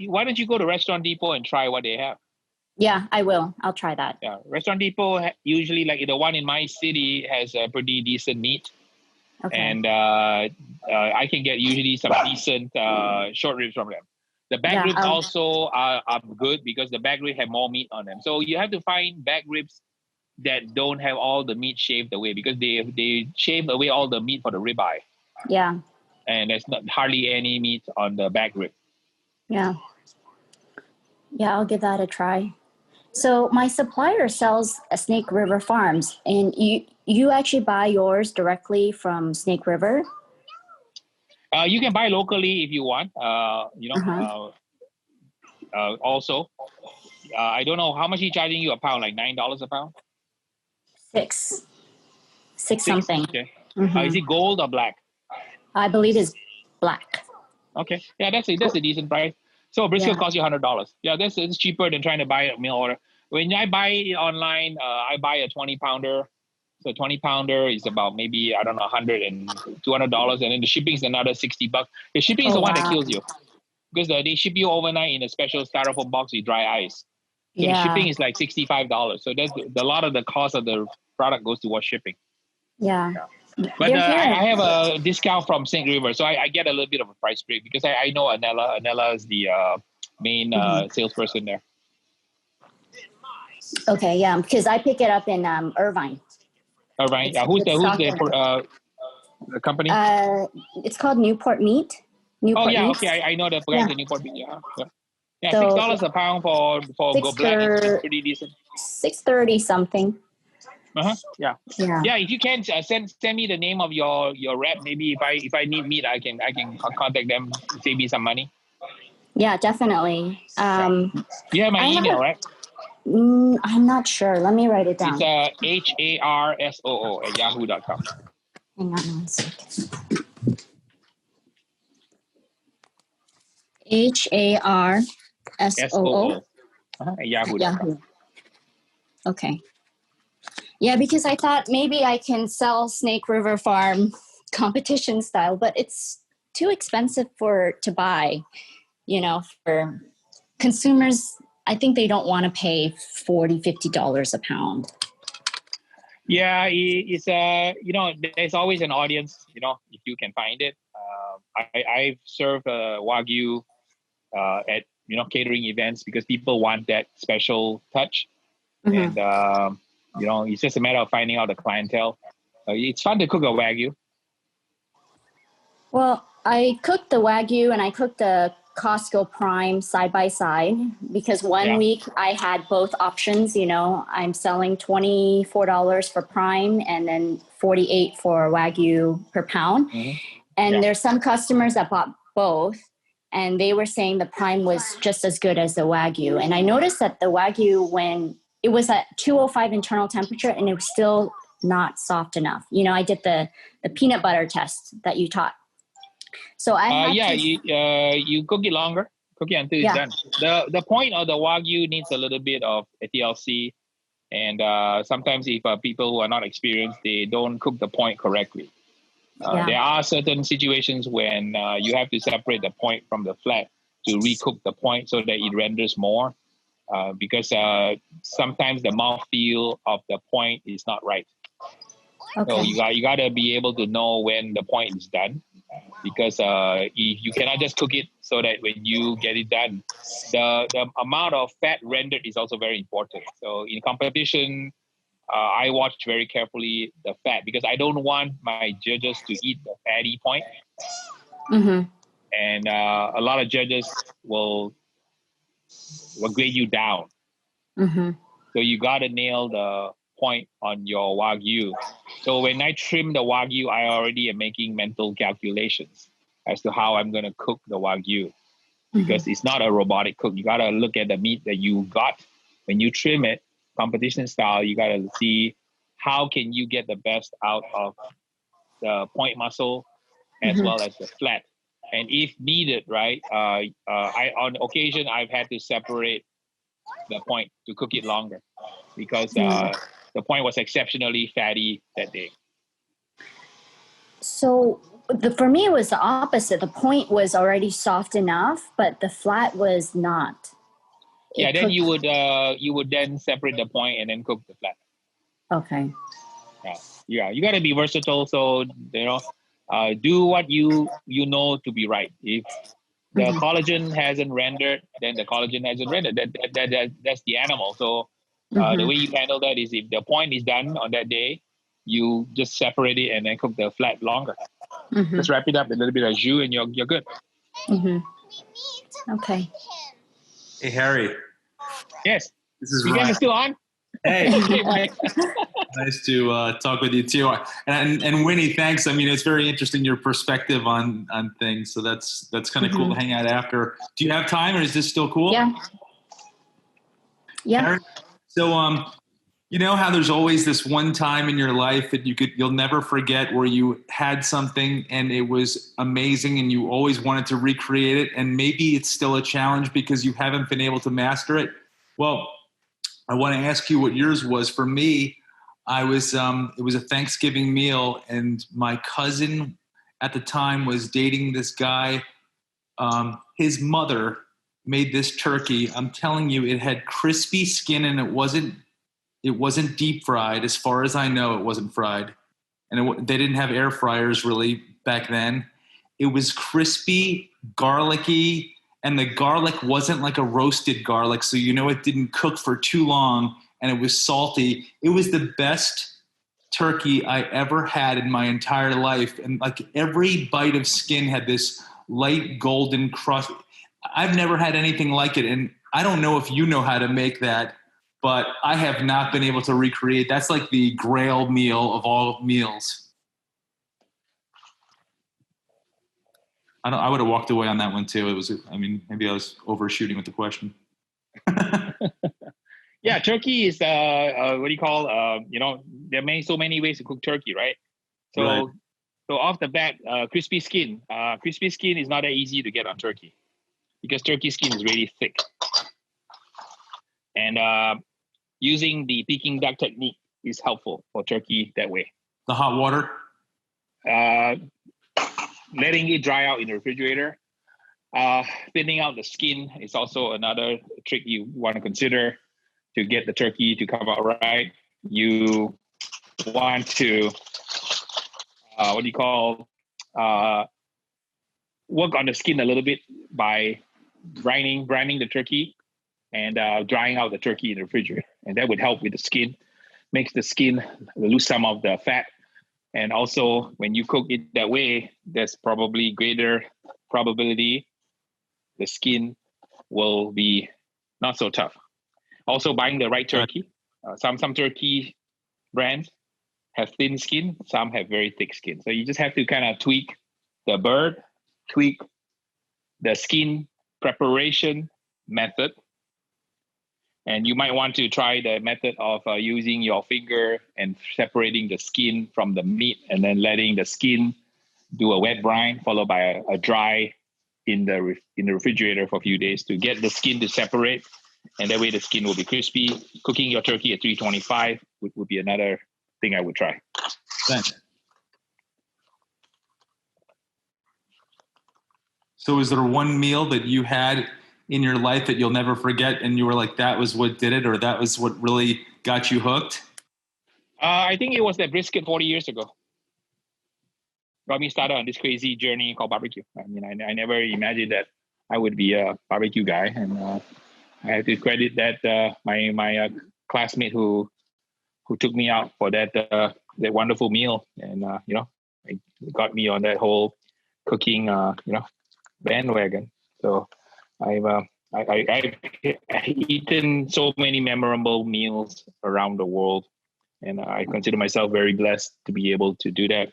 Why don't you go to Restaurant Depot and try what they have? Yeah, I will. I'll try that. Yeah, Restaurant Depot usually, like the one in my city, has a pretty decent meat, and I can get usually some decent short ribs from them. The back ribs also are good because the back ribs have more meat on them. So you have to find back ribs that don't have all the meat shaved away because they shave away all the meat for the ribeye. Yeah. And there's not hardly any meat on the back rib. Yeah. Yeah, I'll give that a try. So my supplier sells Snake River Farms, and you actually buy yours directly from Snake River? You can buy locally if you want. Also, I don't know how much he's charging you a pound, like $9 a pound. Six something. Okay. Mm-hmm. Is it gold or black? I believe it's black. Okay. Yeah, that's a decent price. So a brisket costs you $100. Yeah, it's cheaper than trying to buy a meal order. When I buy it online, I buy a 20-pounder. So 20-pounder is about maybe, I don't know, $100 and $200, and then the shipping is another $60. The shipping is the one that kills you because they ship you overnight in a special styrofoam box with dry ice. So the shipping is like $65. So that's a lot of the cost of the product goes towards shipping. Yeah. But I have a discount from St. River, so I get a little bit of a price break because I know Anella. Anella is the main salesperson there. Okay, yeah, because I pick it up in Irvine. Irvine, yeah. Who's the company? It's called Newport Meat. Newport Meat. Okay, I know the brand, the Newport Meat. Yeah, so, $6 a pound for go black is pretty decent. $6.30 something. Yeah. If you can send me the name of your rep, maybe if I need meat, I can contact them, save me some money. Yeah, definitely. You have my email, right? I'm not sure. Let me write it down. It's harsoo@yahoo.com. Hang on 1 second. HARSOO at yahoo.com. Okay. Yeah, because I thought maybe I can sell Snake River Farm competition style, but it's too expensive to buy, for consumers. I think they don't want to pay $40, $50 a pound. Yeah, it's there's always an audience, if you can find it. I've served Wagyu at catering events because people want that special touch, and it's just a matter of finding out the clientele. It's fun to cook a Wagyu. Well, I cooked the Wagyu and I cooked the Costco Prime side by side because one week I had both options. I'm selling $24 for Prime and then $48 for Wagyu per pound. Mm-hmm. And there's some customers that bought both, and they were saying the Prime was just as good as the Wagyu. And I noticed that the Wagyu, when it was at 205 internal temperature, and it was still not soft enough. I did the peanut butter test that you taught. So you cook it longer. Cook it until it's done. The point of the Wagyu needs a little bit of TLC, and sometimes if people who are not experienced, they don't cook the point correctly. There are certain situations when you have to separate the point from the flat to recook the point so that it renders more, because sometimes the mouthfeel of the point is not right. Okay. So you got to be able to know when the point is done. because you cannot just cook it so that when you get it done, the amount of fat rendered is also very important. So in competition, I watch very carefully the fat because I don't want my judges to eat the fatty point. Mm-hmm. And a lot of judges will grade you down. Mm-hmm. So you got to nail the point on your Wagyu. So when I trim the Wagyu, I already am making mental calculations as to how I'm going to cook the Wagyu, because it's not a robotic cook. You got to look at the meat that you got when you trim it, competition style. You got to see how can you get the best out of the point muscle as well as the flat. And if needed, right, I on occasion I've had to separate the point to cook it longer because the point was exceptionally fatty that day. So for me, it was the opposite. The point was already soft enough, but the flat was not. Yeah, then you would then separate the point and then cook the flat. Okay. Yeah, you got to be versatile. So do what you know to be right. If the collagen hasn't rendered, then the collagen hasn't rendered. That's the animal. So the way you handle that is if the point is done on that day, you just separate it and then cook the flat longer. Just wrap it up a little bit of jus and you're good. Okay. Hey, Harry. Yes. This is you Ryan. guys are still on? Hey. Nice to talk with you too. And Winnie, thanks. I mean, it's very interesting your perspective on things. So that's kind of cool to hang out after. Do you have time, or is this still cool? Yeah. Yeah. Harry? So you know how there's always this one time in your life that you'll never forget where you had something and it was amazing and you always wanted to recreate it, and maybe it's still a challenge because you haven't been able to master it. Well, I want to ask you what yours was. For me, it was a Thanksgiving meal, and my cousin at the time was dating this guy. His mother made this turkey. I'm telling you, it had crispy skin, and it wasn't deep fried. As far as I know, it wasn't fried. And they didn't have air fryers really back then. It was crispy, garlicky, and the garlic wasn't like a roasted garlic. So, it didn't cook for too long, and it was salty. It was the best turkey I ever had in my entire life. And like every bite of skin had this light golden crust. I've never had anything like it. And I don't know if you know how to make that, but I have not been able to recreate. That's like the grail meal of all meals. I would have walked away on that one too. Maybe I was overshooting with the question. Yeah, turkey is what do you call? There are so many ways to cook turkey, right? So off the bat, crispy skin. Crispy skin is not that easy to get on turkey because turkey skin is really thick. And using the Peking duck technique is helpful for turkey that way. The hot water? Letting it dry out in the refrigerator. Thinning out the skin is also another trick you want to consider to get the turkey to come out right. You want to, work on the skin a little bit by brining the turkey and drying out the turkey in the refrigerator. And that would help with the skin, makes the skin lose some of the fat. And also, when you cook it that way, there's probably greater probability the skin will be not so tough. Also, buying the right turkey. Some turkey brands have thin skin. Some have very thick skin. So you just have to kind of tweak the bird, tweak the skin preparation method. And you might want to try the method of using your finger and separating the skin from the meat and then letting the skin do a wet brine followed by a dry in the refrigerator for a few days to get the skin to separate. And that way the skin will be crispy. Cooking your turkey at 325 would be another thing I would try. Thanks. So is there one meal that you had in your life that you'll never forget and you were like, that was what did it, or that was what really got you hooked? I think it was that brisket 40 years ago. got me started on this crazy journey called barbecue. I mean, I never imagined that I would be a barbecue guy, and I have to credit that my classmate who took me out for that wonderful meal, and it got me on that whole cooking bandwagon. So I've eaten so many memorable meals around the world, and I consider myself very blessed to be able to do that.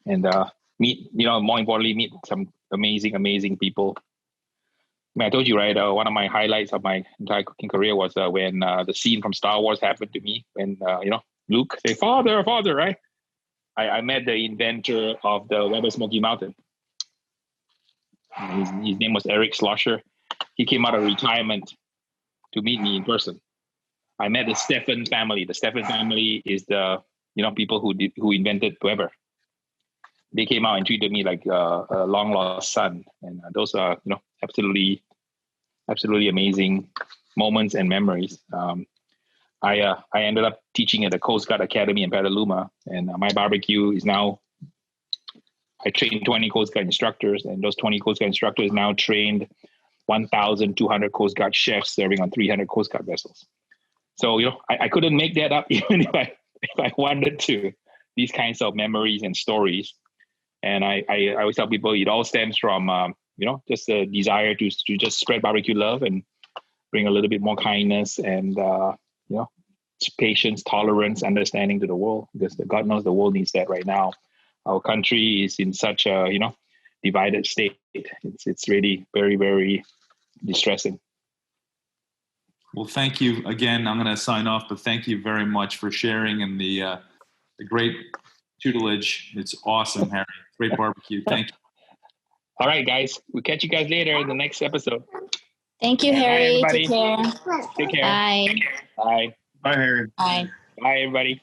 And meet, more importantly, meet some amazing people. I mean, I told you, right? One of my highlights of my entire cooking career was when the scene from Star Wars happened to me. When Luke say, "Father, father," right? I met the inventor of the Weber Smokey Mountain. His name was Eric Schlosser. He came out of retirement to meet me in person. I met the Stephan family. The Stephan family is the people who invented Weber. They came out and treated me like a long lost son, and those are absolutely amazing moments and memories. I ended up teaching at the Coast Guard Academy in Petaluma, and my barbecue is now. I trained 20 Coast Guard instructors, and those 20 Coast Guard instructors now trained 1,200 Coast Guard chefs serving on 300 Coast Guard vessels. So I couldn't make that up even if I wanted to. These kinds of memories and stories. And I always tell people it all stems from, just a desire to just spread barbecue love and bring a little bit more kindness and, patience, tolerance, understanding to the world, because God knows the world needs that right now. Our country is in such a, divided state. It's really very, very distressing. Well, thank you again. I'm going to sign off, but thank you very much for sharing and the great tutelage. It's awesome, Harry. Great barbecue. Thank you. All right, guys. We'll catch you guys later in the next episode. Thank you, Harry. Bye, Take care. Take care. Bye. Bye. Bye, Harry. Bye. Bye, everybody.